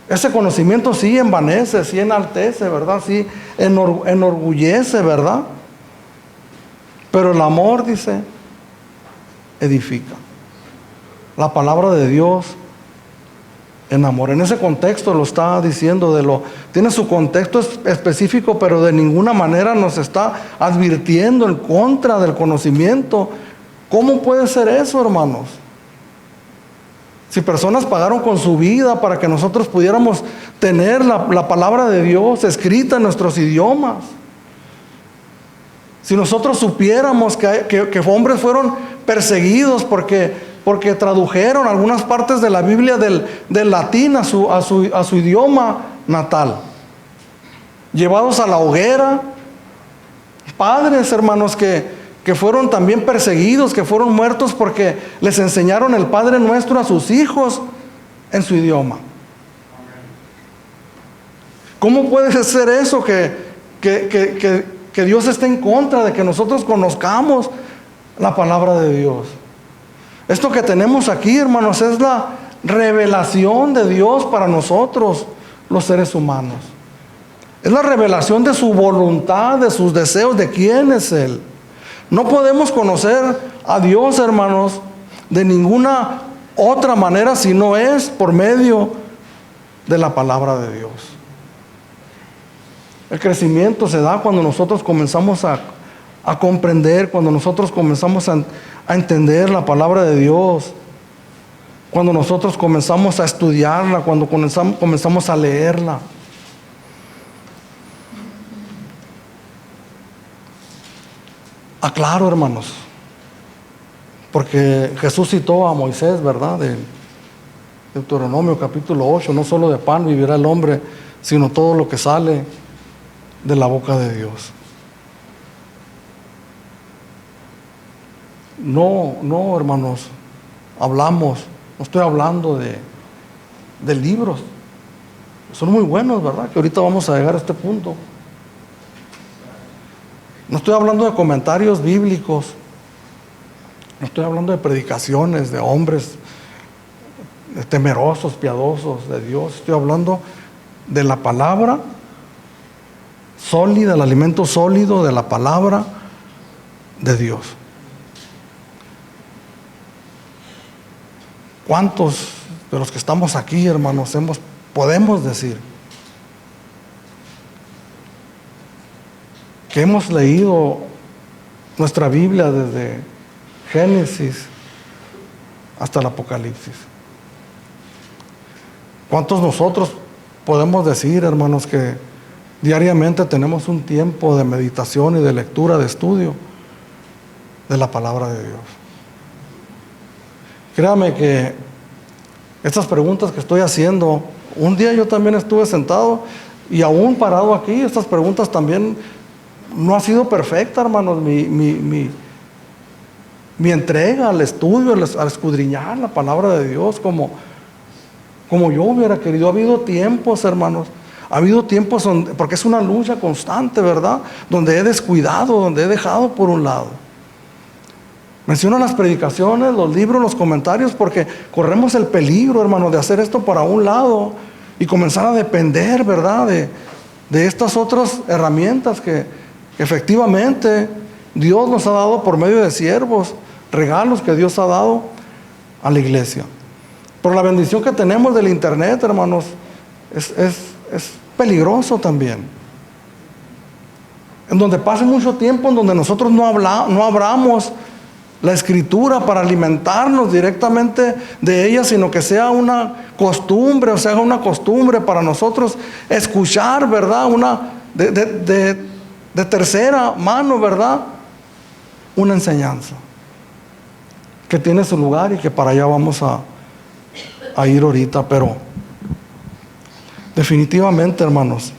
Ese conocimiento sí envanece, sí enaltece, ¿verdad? Sí enorgullece, ¿verdad? Pero el amor, dice, edifica. La palabra de Dios enamora. En ese contexto lo está diciendo, tiene su contexto específico, pero de ninguna manera nos está advirtiendo en contra del conocimiento. ¿Cómo puede ser eso, hermanos? Si personas pagaron con su vida para que nosotros pudiéramos tener la palabra de Dios escrita en nuestros idiomas. Si nosotros supiéramos que hombres fueron perseguidos porque tradujeron algunas partes de la Biblia del latín a su idioma natal. Llevados a la hoguera. Padres, hermanos, que fueron también perseguidos, que fueron muertos porque les enseñaron el Padre Nuestro a sus hijos en su idioma. ¿Cómo puede ser eso que Dios esté en contra de que nosotros conozcamos la palabra de Dios? Esto que tenemos aquí, hermanos, es la revelación de Dios para nosotros, los seres humanos. Es la revelación de su voluntad, de sus deseos, de quién es Él. No podemos conocer a Dios, hermanos, de ninguna otra manera si no es por medio de la palabra de Dios. El crecimiento se da cuando nosotros comenzamos a comprender, cuando nosotros comenzamos a entender la palabra de Dios, cuando nosotros comenzamos a estudiarla, cuando comenzamos a leerla. Aclaro, hermanos, porque Jesús citó a Moisés, ¿verdad? De Deuteronomio capítulo 8, no solo de pan vivirá el hombre, sino todo lo que sale de la boca de Dios. No, hermanos, no estoy hablando de libros. Son muy buenos, ¿verdad? Que ahorita vamos a llegar a este punto. No estoy hablando de comentarios bíblicos. No estoy hablando de predicaciones de hombres temerosos, piadosos de Dios. Estoy hablando de la palabra sólida, el alimento sólido de la palabra de Dios. ¿Cuántos de los que estamos aquí, hermanos, podemos decir que hemos leído nuestra Biblia desde Génesis hasta el Apocalipsis? ¿Cuántos nosotros podemos decir, hermanos, que diariamente tenemos un tiempo de meditación y de lectura, de estudio de la palabra de Dios? Créame que estas preguntas que estoy haciendo, un día yo también estuve sentado y aún parado aquí, estas preguntas también no ha sido perfecta, hermanos, mi entrega al estudio, al escudriñar la palabra de Dios como yo hubiera querido. Ha habido tiempos, hermanos, porque es una lucha constante, ¿verdad? Donde he descuidado, donde he dejado por un lado. Menciono las predicaciones, los libros, los comentarios, porque corremos el peligro, hermanos, de hacer esto para un lado y comenzar a depender, ¿verdad? De estas otras herramientas que efectivamente Dios nos ha dado por medio de siervos, regalos que Dios ha dado a la iglesia. Por la bendición que tenemos del internet, hermanos, es peligroso también. En donde pase mucho tiempo, en donde nosotros no abramos la Escritura para alimentarnos directamente de ella, sino que sea una costumbre, o sea, una costumbre para nosotros escuchar, ¿verdad? Una de tercera mano, ¿verdad? Una enseñanza que tiene su lugar y que para allá vamos a ir ahorita, pero definitivamente, hermanos,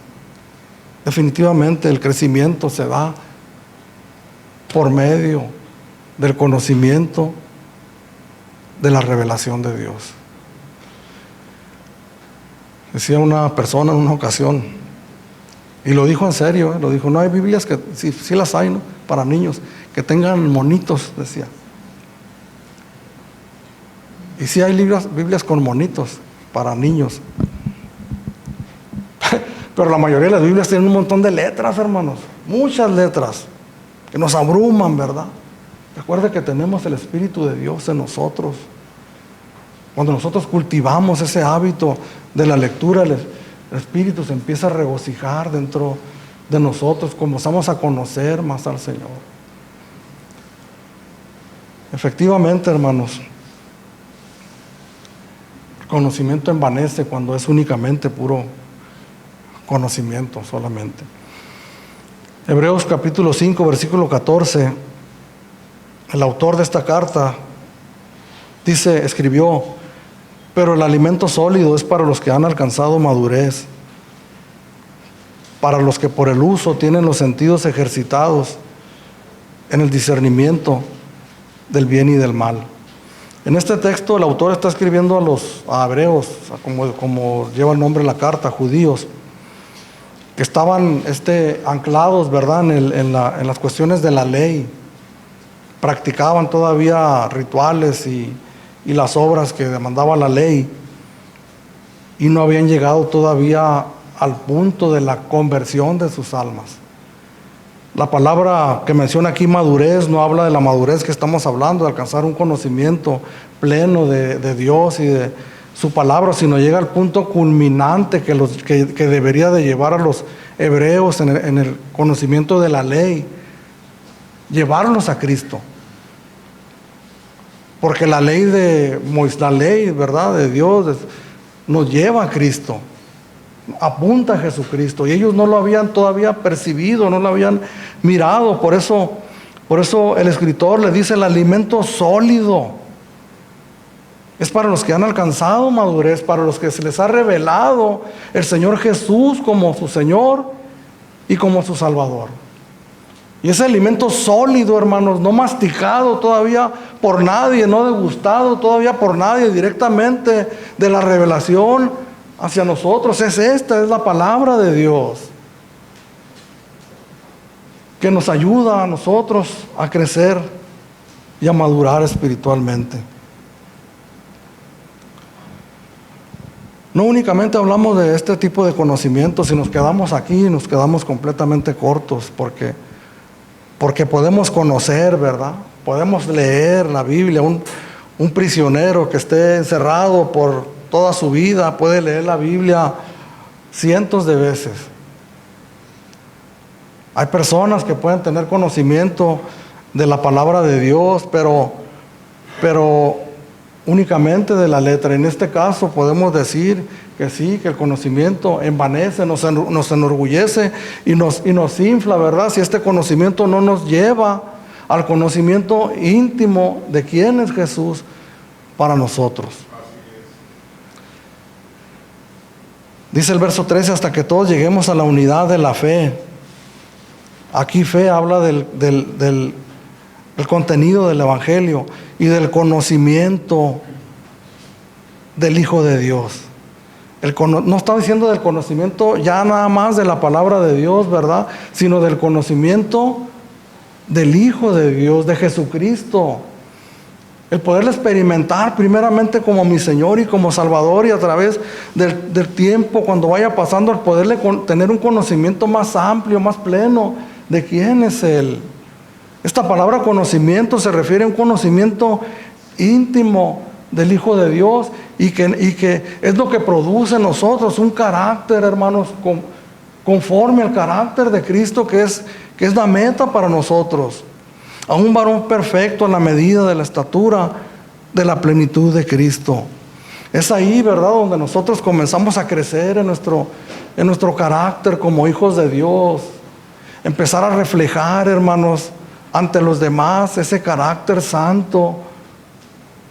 definitivamente el crecimiento se da por medio del conocimiento de la revelación de Dios. Decía una persona en una ocasión, y lo dijo en serio, lo dijo, no hay Biblias que, sí las hay, ¿no?, para niños, que tengan monitos, decía. Y sí hay Biblias con monitos para niños. Pero la mayoría de las Biblias tienen un montón de letras, hermanos, muchas letras, que nos abruman, ¿verdad? Recuerda que tenemos el Espíritu de Dios en nosotros. Cuando nosotros cultivamos ese hábito de la lectura, el Espíritu se empieza a regocijar dentro de nosotros, comenzamos a conocer más al Señor. Efectivamente, hermanos, el conocimiento envanece cuando es únicamente puro conocimiento solamente. Hebreos capítulo 5, versículo 14, el autor de esta carta escribió, pero el alimento sólido es para los que han alcanzado madurez, para los que por el uso tienen los sentidos ejercitados en el discernimiento del bien y del mal. En este texto el autor está escribiendo a hebreos, como lleva el nombre en la carta, judíos, que estaban anclados, ¿verdad?, en las cuestiones de la ley. Practicaban todavía rituales y las obras que demandaba la ley, y no habían llegado todavía al punto de la conversión de sus almas. La palabra que menciona aquí, madurez, no habla de la madurez que estamos hablando, de alcanzar un conocimiento pleno de Dios y de su palabra, sino llega al punto culminante que debería de llevar a los hebreos en el conocimiento de la ley, llevarlos a Cristo. Porque la ley ¿verdad?, de Dios nos lleva a Cristo, apunta a Jesucristo, y ellos no lo habían todavía percibido, no lo habían mirado. Por eso el escritor le dice, el alimento sólido es para los que han alcanzado madurez, para los que se les ha revelado el Señor Jesús como su Señor y como su Salvador. Y ese alimento sólido, hermanos, no masticado todavía por nadie, no degustado todavía por nadie directamente de la revelación hacia nosotros, es la palabra de Dios, que nos ayuda a nosotros a crecer y a madurar espiritualmente. No únicamente hablamos de este tipo de conocimientos, si nos quedamos aquí, nos quedamos completamente cortos, porque podemos conocer, ¿verdad? Podemos leer la Biblia. Un prisionero que esté encerrado por toda su vida puede leer la Biblia cientos de veces. Hay personas que pueden tener conocimiento de la palabra de Dios, pero únicamente de la letra. En este caso podemos decir que sí, que el conocimiento envanece, nos enorgullece y nos infla, ¿verdad? Si este conocimiento no nos lleva al conocimiento íntimo de quién es Jesús para nosotros. Dice el verso 13, hasta que todos lleguemos a la unidad de la fe. Aquí fe habla del contenido del Evangelio y del conocimiento del Hijo de Dios. No está diciendo del conocimiento ya nada más de la palabra de Dios, ¿verdad?, sino del conocimiento del Hijo de Dios, de Jesucristo. El poderlo experimentar primeramente como mi Señor y como Salvador, y a través del tiempo, cuando vaya pasando, el poderle tener un conocimiento más amplio, más pleno de quién es Él. Esta palabra conocimiento se refiere a un conocimiento íntimo del Hijo de Dios, y que es lo que produce en nosotros un carácter, hermanos, conforme al carácter de Cristo, que es la meta para nosotros. a un varón perfecto a la medida de la estatura de la plenitud de Cristo. Es ahí, ¿verdad?, donde nosotros comenzamos a crecer en nuestro carácter como hijos de Dios. Empezar a reflejar, hermanos, ante los demás ese carácter santo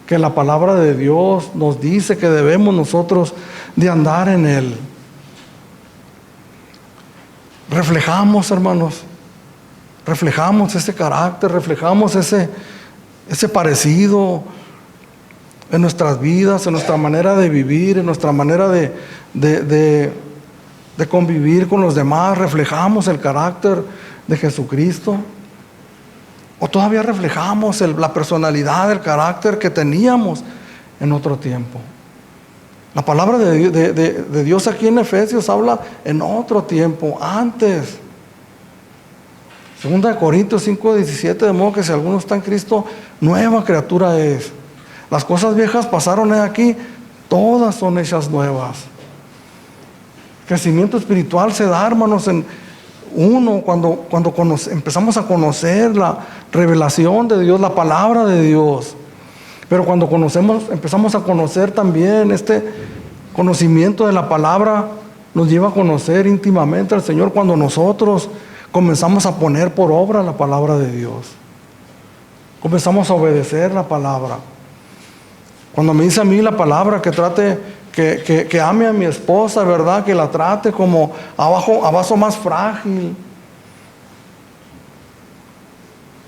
que la palabra de Dios nos dice que debemos nosotros de andar en él. Reflejamos, hermanos, reflejamos ese carácter, reflejamos ese parecido en nuestras vidas, en nuestra manera de vivir, en nuestra manera de convivir con los demás. Reflejamos el carácter de Jesucristo. O todavía reflejamos la personalidad, el carácter que teníamos en otro tiempo. La palabra de Dios aquí en Efesios habla en otro tiempo, antes. 2 Corintios 5:17, de modo que si alguno está en Cristo, nueva criatura es. Las cosas viejas pasaron aquí, todas son hechas nuevas. Crecimiento espiritual se da, hermanos, en uno cuando empezamos a conocer la revelación de Dios, la palabra de Dios. Pero cuando empezamos a conocer también este conocimiento de la palabra, nos lleva a conocer íntimamente al Señor cuando nosotros comenzamos a poner por obra la palabra de Dios. Comenzamos a obedecer la palabra. Cuando me dice a mí la palabra que trate, que ame a mi esposa, ¿verdad?, que la trate como a vaso más frágil.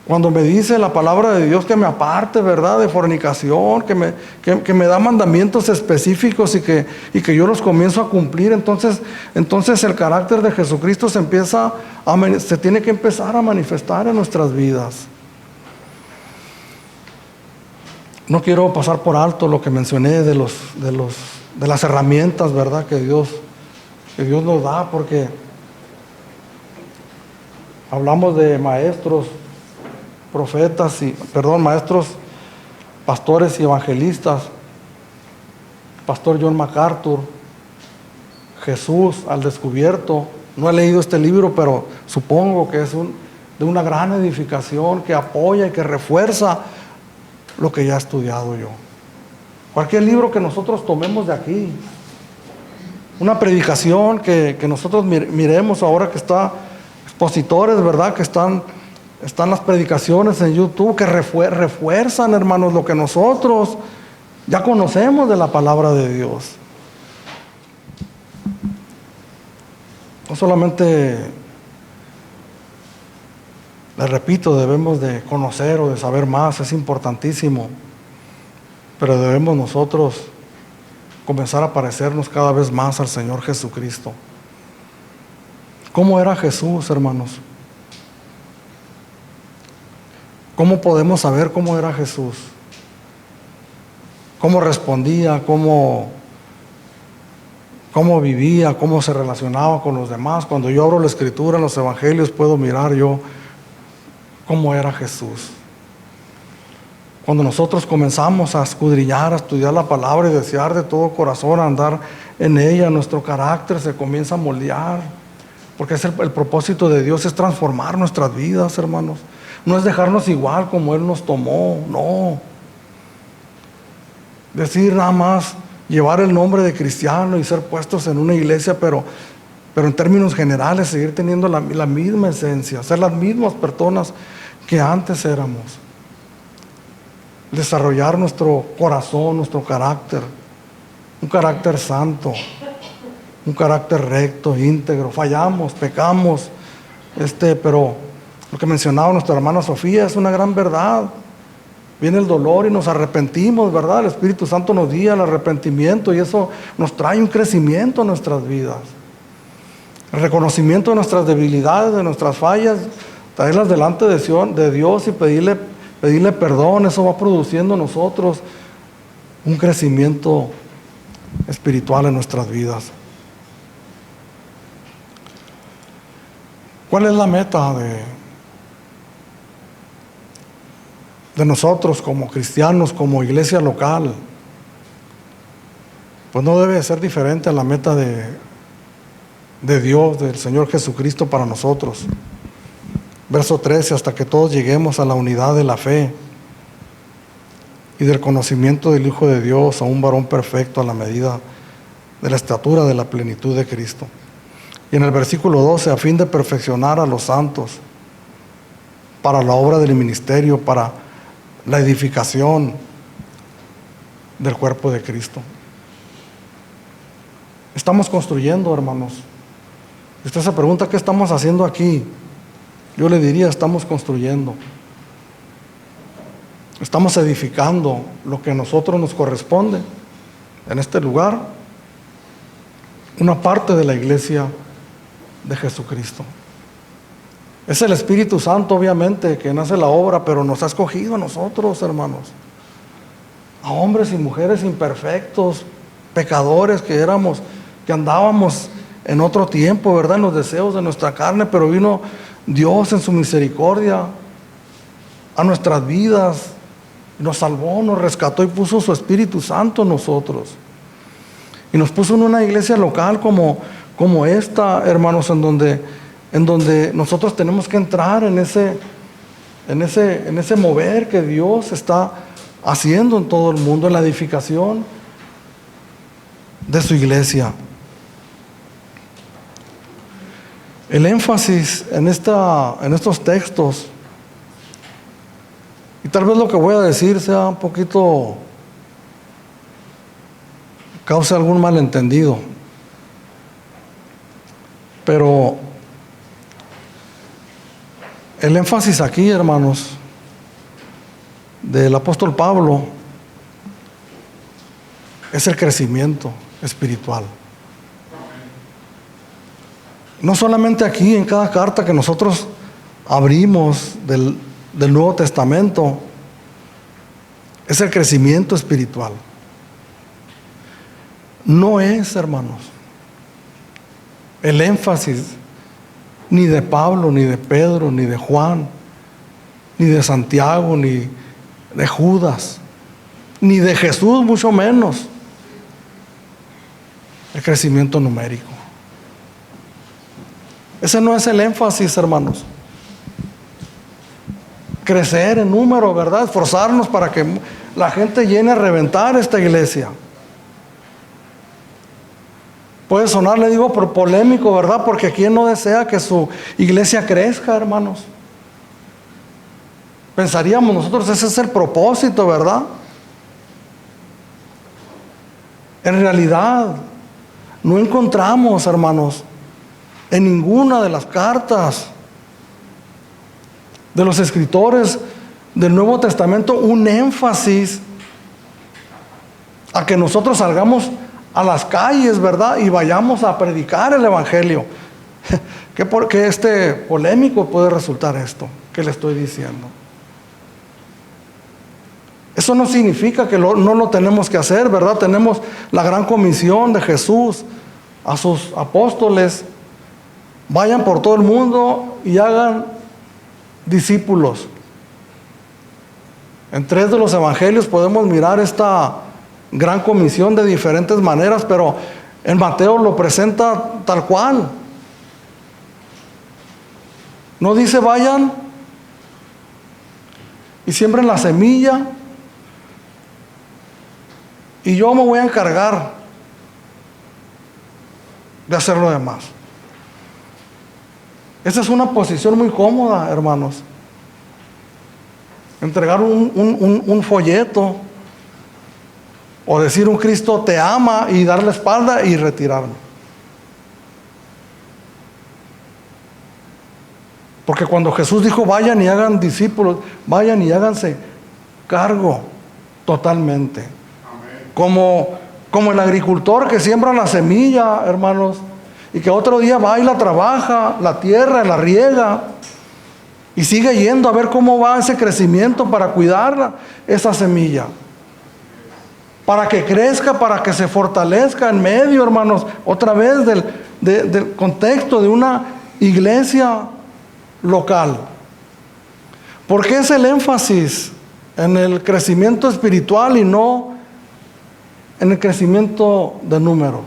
Cuando me dice la palabra de Dios que me aparte, ¿verdad?, de fornicación, que me da mandamientos específicos y que yo los comienzo a cumplir, entonces el carácter de Jesucristo se tiene que empezar a manifestar en nuestras vidas. No quiero pasar por alto lo que mencioné de las herramientas, ¿verdad?, que Dios nos da, porque hablamos de maestros, maestros, pastores y evangelistas. Pastor John MacArthur, Jesús al descubierto. No he leído este libro, pero supongo que es de una gran edificación que apoya y que refuerza lo que ya he estudiado yo. Cualquier libro que nosotros tomemos de aquí, una predicación que nosotros miremos ahora que está expositores, ¿verdad?, que están las predicaciones en YouTube que refuerzan, hermanos, lo que nosotros ya conocemos de la palabra de Dios. No solamente, les repito, debemos de conocer o de saber más, es importantísimo, pero debemos nosotros comenzar a parecernos cada vez más al Señor Jesucristo. ¿Cómo era Jesús, hermanos? ¿Cómo podemos saber cómo era Jesús? ¿Cómo respondía? ¿Cómo vivía? ¿Cómo se relacionaba con los demás? Cuando yo abro la Escritura en los Evangelios, puedo mirar yo cómo era Jesús. Cuando nosotros comenzamos a escudriñar, a estudiar la palabra y desear de todo corazón andar en ella, nuestro carácter se comienza a moldear, porque es el propósito de Dios es transformar nuestras vidas, hermanos. No es dejarnos igual como Él nos tomó, no. Decir nada más, llevar el nombre de cristiano y ser puestos en una iglesia, pero en términos generales seguir teniendo la misma esencia, ser las mismas personas que antes éramos. Desarrollar nuestro corazón, nuestro carácter, un carácter santo, un carácter recto, íntegro. Fallamos, pecamos, pero lo que mencionaba nuestra hermana Sofía es una gran verdad. Viene el dolor y nos arrepentimos, ¿verdad? El Espíritu Santo nos guía al arrepentimiento y eso nos trae un crecimiento en nuestras vidas. El reconocimiento de nuestras debilidades, de nuestras fallas, traerlas delante de Dios y pedirle perdón, eso va produciendo en nosotros un crecimiento espiritual en nuestras vidas. ¿Cuál es la meta de nosotros como cristianos, como iglesia local? Pues no debe ser diferente a la meta de Dios, del Señor Jesucristo para nosotros. Verso 13, hasta que todos lleguemos a la unidad de la fe y del conocimiento del Hijo de Dios, a un varón perfecto a la medida de la estatura de la plenitud de Cristo. Y en el versículo 12, a fin de perfeccionar a los santos para la obra del ministerio, para la edificación del cuerpo de Cristo. Estamos construyendo, hermanos. Usted se pregunta, ¿qué estamos haciendo aquí? Yo le diría, estamos construyendo. Estamos edificando lo que a nosotros nos corresponde en este lugar, una parte de la iglesia de Jesucristo. Es el Espíritu Santo, obviamente, quien hace la obra, pero nos ha escogido a nosotros, hermanos, a hombres y mujeres imperfectos, pecadores que éramos, que andábamos en otro tiempo, ¿verdad?, en los deseos de nuestra carne, pero vino Dios en su misericordia a nuestras vidas, nos salvó, nos rescató y puso su Espíritu Santo en nosotros. Y nos puso en una iglesia local como esta, hermanos, en donde nosotros tenemos que entrar en ese mover que Dios está haciendo en todo el mundo, en la edificación de su iglesia. El énfasis en estos textos, y tal vez lo que voy a decir sea un poquito, cause algún malentendido, pero el énfasis aquí, hermanos, del apóstol Pablo es el crecimiento espiritual. No solamente aquí, en cada carta que nosotros abrimos del Nuevo Testamento, es el crecimiento espiritual. No es, hermanos, el énfasis ni de Pablo, ni de Pedro, ni de Juan, ni de Santiago, ni de Judas, ni de Jesús, mucho menos, el crecimiento numérico. Ese no es el énfasis, hermanos. Crecer en número, ¿verdad? Esforzarnos para que la gente llene a reventar esta iglesia. Puede sonar, le digo, por polémico, ¿verdad? Porque ¿quién no desea que su iglesia crezca, hermanos? Pensaríamos nosotros, ese es el propósito, ¿verdad? En realidad, no encontramos, hermanos, en ninguna de las cartas de los escritores del Nuevo Testamento un énfasis a que nosotros salgamos a las calles, ¿verdad?, y vayamos a predicar el Evangelio. ¿Qué polémico puede resultar esto que le estoy diciendo? Eso no significa que no lo tenemos que hacer, ¿verdad? Tenemos la gran comisión de Jesús a sus apóstoles: vayan por todo el mundo y hagan discípulos. En 3 de los evangelios podemos mirar esta gran comisión de diferentes maneras, pero en Mateo lo presenta tal cual. No dice vayan y siembren la semilla y yo me voy a encargar de hacer lo demás. Esa es una posición muy cómoda, hermanos. Entregar un folleto o decir un Cristo te ama y dar la espalda y retirarme. Porque cuando Jesús dijo vayan y hagan discípulos, vayan y háganse cargo totalmente. Como el agricultor que siembra la semilla, hermanos, y que otro día va y la trabaja, la tierra, la riega, y sigue yendo a ver cómo va ese crecimiento para cuidarla, esa semilla, para que crezca, para que se fortalezca en medio, hermanos, otra vez del contexto de una iglesia local. ¿Por qué es el énfasis en el crecimiento espiritual y no en el crecimiento de número?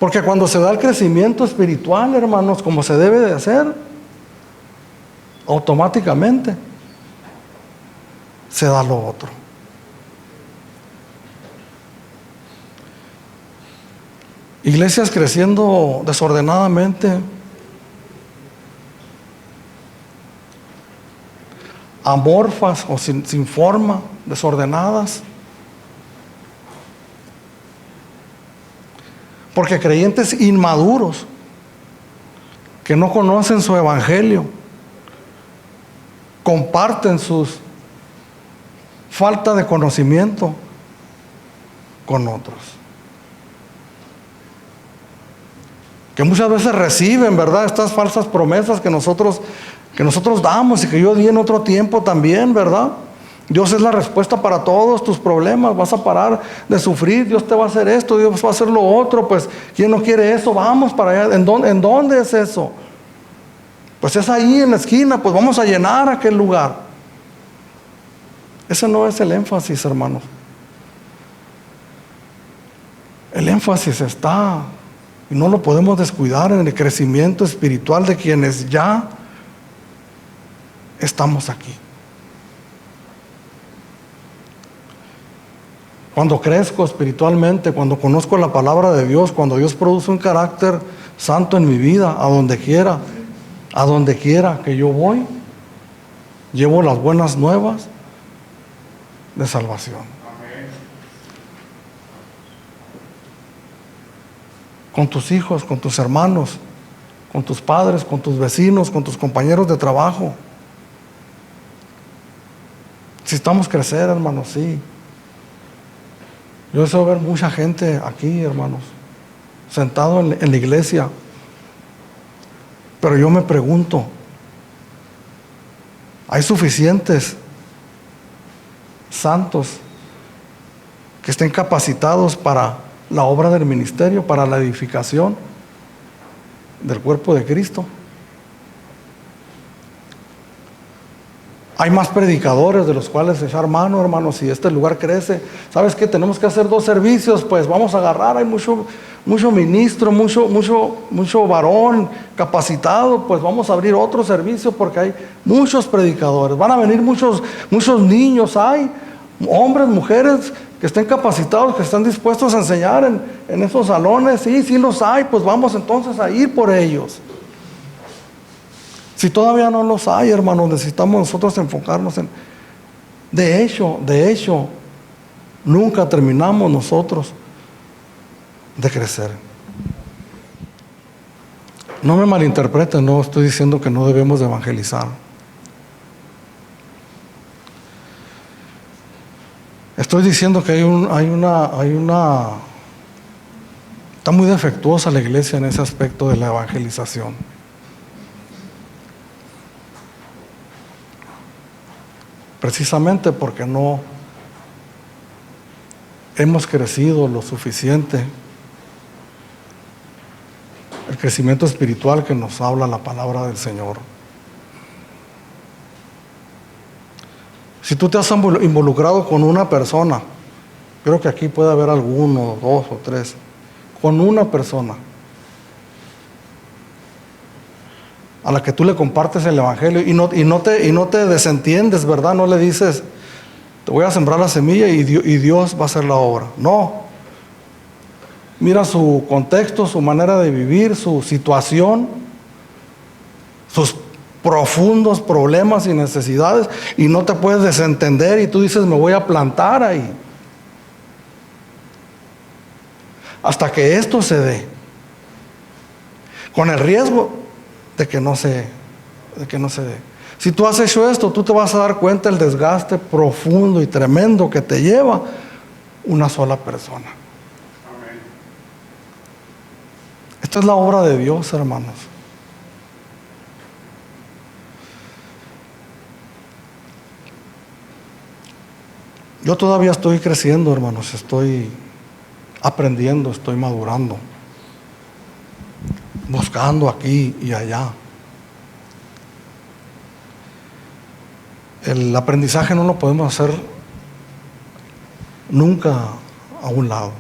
Porque cuando se da el crecimiento espiritual, hermanos, como se debe de hacer, automáticamente se da lo otro. Iglesias creciendo desordenadamente, amorfas o sin forma, desordenadas. Porque creyentes inmaduros, que no conocen su evangelio, comparten sus falta de conocimiento con otros. Que muchas veces reciben, ¿verdad?, estas falsas promesas que nosotros damos y que yo di en otro tiempo también, ¿verdad? Dios es la respuesta para todos tus problemas, vas a parar de sufrir, Dios te va a hacer esto, Dios va a hacer lo otro, pues ¿quién no quiere eso? Vamos para allá. ¿En dónde es eso? Pues es ahí en la esquina, pues vamos a llenar aquel lugar. Ese no es el énfasis, hermanos. El énfasis está, y no lo podemos descuidar, en el crecimiento espiritual de quienes ya estamos aquí. Cuando crezco espiritualmente, cuando conozco la palabra de Dios, cuando Dios produce un carácter santo en mi vida, a donde quiera que yo voy, llevo las buenas nuevas de salvación. Con tus hijos, con tus hermanos, con tus padres, con tus vecinos, con tus compañeros de trabajo. Necesitamos crecer, hermanos, sí. Yo deseo ver mucha gente aquí, hermanos, sentado en la iglesia. Pero yo me pregunto, ¿hay suficientes santos que estén capacitados para la obra del ministerio, para la edificación del cuerpo de Cristo? Hay más predicadores de los cuales echar mano, hermanos, si este lugar crece. ¿Sabes qué? Tenemos que hacer 2 servicios, pues vamos a agarrar. Hay mucho ministro, mucho varón capacitado, pues vamos a abrir otro servicio porque hay muchos predicadores. Van a venir muchos niños, hay hombres, mujeres que estén capacitados, que están dispuestos a enseñar en esos salones. Sí los hay, pues vamos entonces a ir por ellos. Si todavía no los hay, hermanos, necesitamos nosotros enfocarnos en... De hecho, nunca terminamos nosotros de crecer. No me malinterpreten, no estoy diciendo que no debemos de evangelizar. Estoy diciendo que está muy defectuosa la iglesia en ese aspecto de la evangelización. Precisamente porque no hemos crecido lo suficiente. El crecimiento espiritual que nos habla la palabra del Señor. Si tú te has involucrado con una persona, creo que aquí puede haber alguno, 2 o 3, con una persona a la que tú le compartes el evangelio y no te desentiendes, ¿verdad? No le dices, te voy a sembrar la semilla y Dios va a hacer la obra. No. Mira su contexto, su manera de vivir, su situación, sus profundos problemas y necesidades, y no te puedes desentender y tú dices, me voy a plantar ahí. Hasta que esto se dé. Con el riesgo de que no se dé. Si tú has hecho esto, tú te vas a dar cuenta del desgaste profundo y tremendo que te lleva una sola persona. Amén. Esta es la obra de Dios, hermanos. Yo todavía estoy creciendo, hermanos, estoy aprendiendo, estoy madurando, buscando aquí y allá. El aprendizaje no lo podemos hacer nunca a un lado.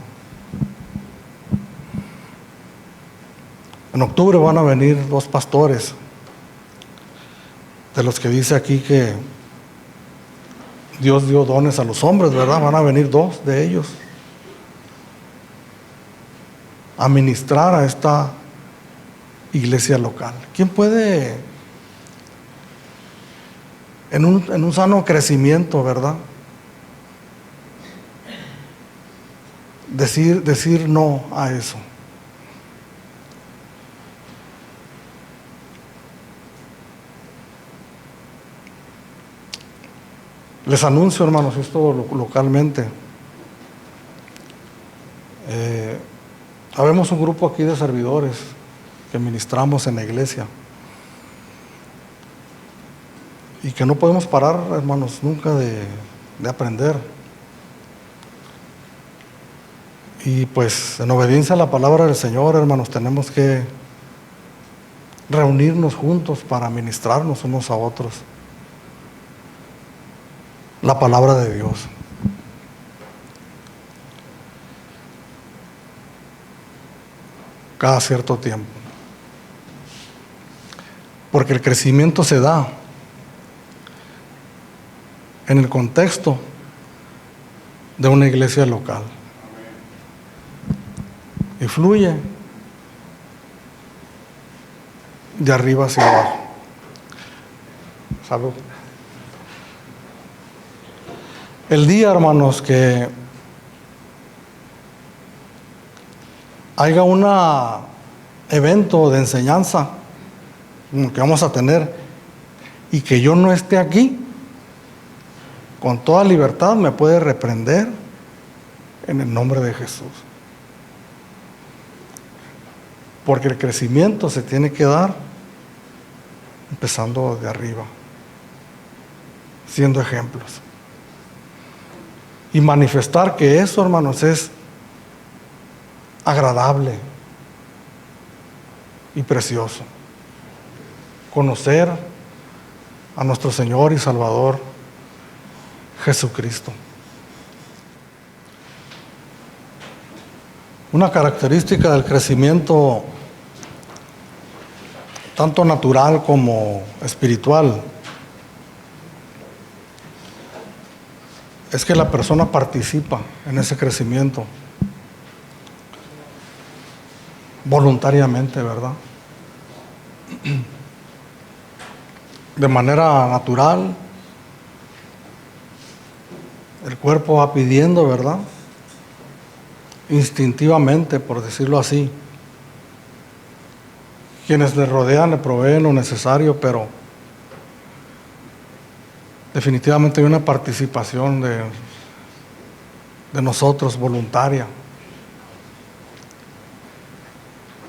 En octubre van a venir 2 pastores, de los que dice aquí que Dios dio dones a los hombres, ¿verdad? Van a venir 2 de ellos a ministrar a esta iglesia local. ¿Quién puede, en un sano crecimiento, ¿verdad?, decir no a eso? Les anuncio, hermanos, esto localmente. Habemos un grupo aquí de servidores que ministramos en la iglesia y que no podemos parar, hermanos, nunca de aprender. Y pues en obediencia a la palabra del Señor, hermanos, tenemos que reunirnos juntos para ministrarnos unos a otros la palabra de Dios. Cada cierto tiempo. Porque el crecimiento se da en el contexto de una iglesia local. Y fluye de arriba hacia abajo. Salud. El día, hermanos, que haya un evento de enseñanza como que vamos a tener y que yo no esté aquí, con toda libertad me puede reprender en el nombre de Jesús. Porque el crecimiento se tiene que dar empezando de arriba, siendo ejemplos. Y manifestar que eso, hermanos, es agradable y precioso. Conocer a nuestro Señor y Salvador Jesucristo. Una característica del crecimiento, tanto natural como espiritual, es que la persona participa en ese crecimiento voluntariamente, ¿verdad? De manera natural, el cuerpo va pidiendo, ¿verdad? Instintivamente, por decirlo así. Quienes le rodean le proveen lo necesario, pero definitivamente hay una participación de nosotros voluntaria.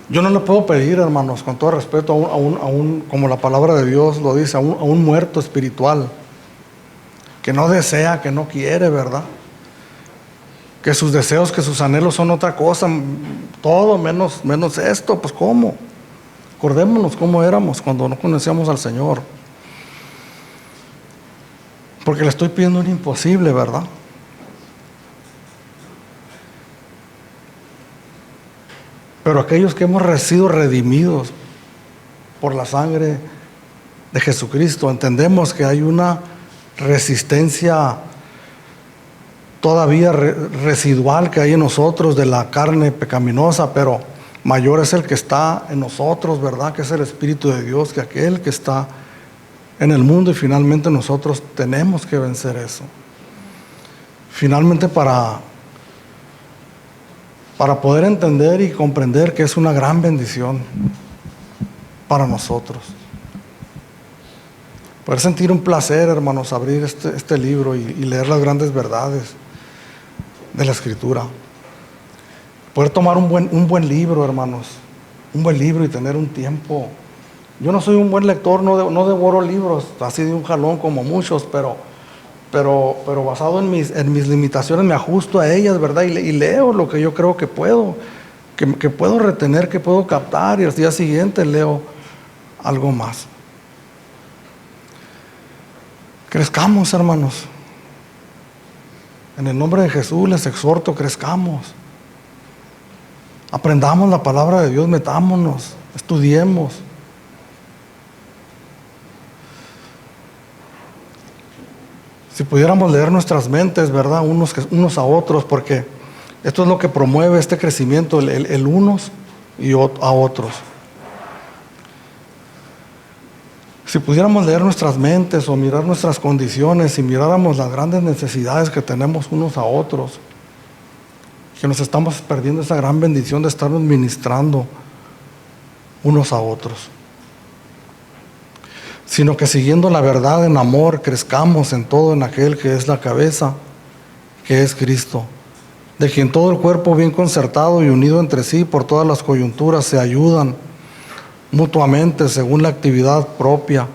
Yo no le puedo pedir, hermanos, con todo respeto, a un como la palabra de Dios lo dice, a un muerto espiritual, que no desea, que no quiere, ¿verdad? Que sus deseos, que sus anhelos son otra cosa, todo menos esto. Pues ¿cómo? Acordémonos cómo éramos cuando no conocíamos al Señor. Porque le estoy pidiendo un imposible, ¿verdad? Pero aquellos que hemos sido redimidos por la sangre de Jesucristo, entendemos que hay una resistencia todavía residual que hay en nosotros de la carne pecaminosa, pero mayor es el que está en nosotros, ¿verdad? Que es el Espíritu de Dios, que aquel que está en el mundo, y finalmente nosotros tenemos que vencer eso. Finalmente para poder entender y comprender que es una gran bendición para nosotros. Poder sentir un placer, hermanos, abrir este libro y leer las grandes verdades de la Escritura. Poder tomar un buen libro, hermanos, un buen libro y tener un tiempo. Yo no soy un buen lector, no devoro libros así de un jalón como muchos, pero basado en mis limitaciones me ajusto a ellas, ¿verdad? Y leo lo que yo creo que puedo retener, que puedo captar, y al día siguiente leo algo más. Crezcamos, hermanos. En el nombre de Jesús les exhorto, crezcamos. Aprendamos la palabra de Dios, metámonos, estudiemos. Si pudiéramos leer nuestras mentes, ¿verdad? Unos a otros, porque esto es lo que promueve este crecimiento, el unos y a otros. Si pudiéramos leer nuestras mentes o mirar nuestras condiciones y miráramos las grandes necesidades que tenemos unos a otros, que nos estamos perdiendo esa gran bendición de estarnos ministrando unos a otros. Sino que siguiendo la verdad en amor, crezcamos en todo en aquel que es la cabeza, que es Cristo, de quien todo el cuerpo bien concertado y unido entre sí por todas las coyunturas se ayudan mutuamente según la actividad propia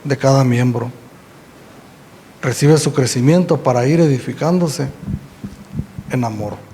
de cada miembro. Recibe su crecimiento para ir edificándose en amor.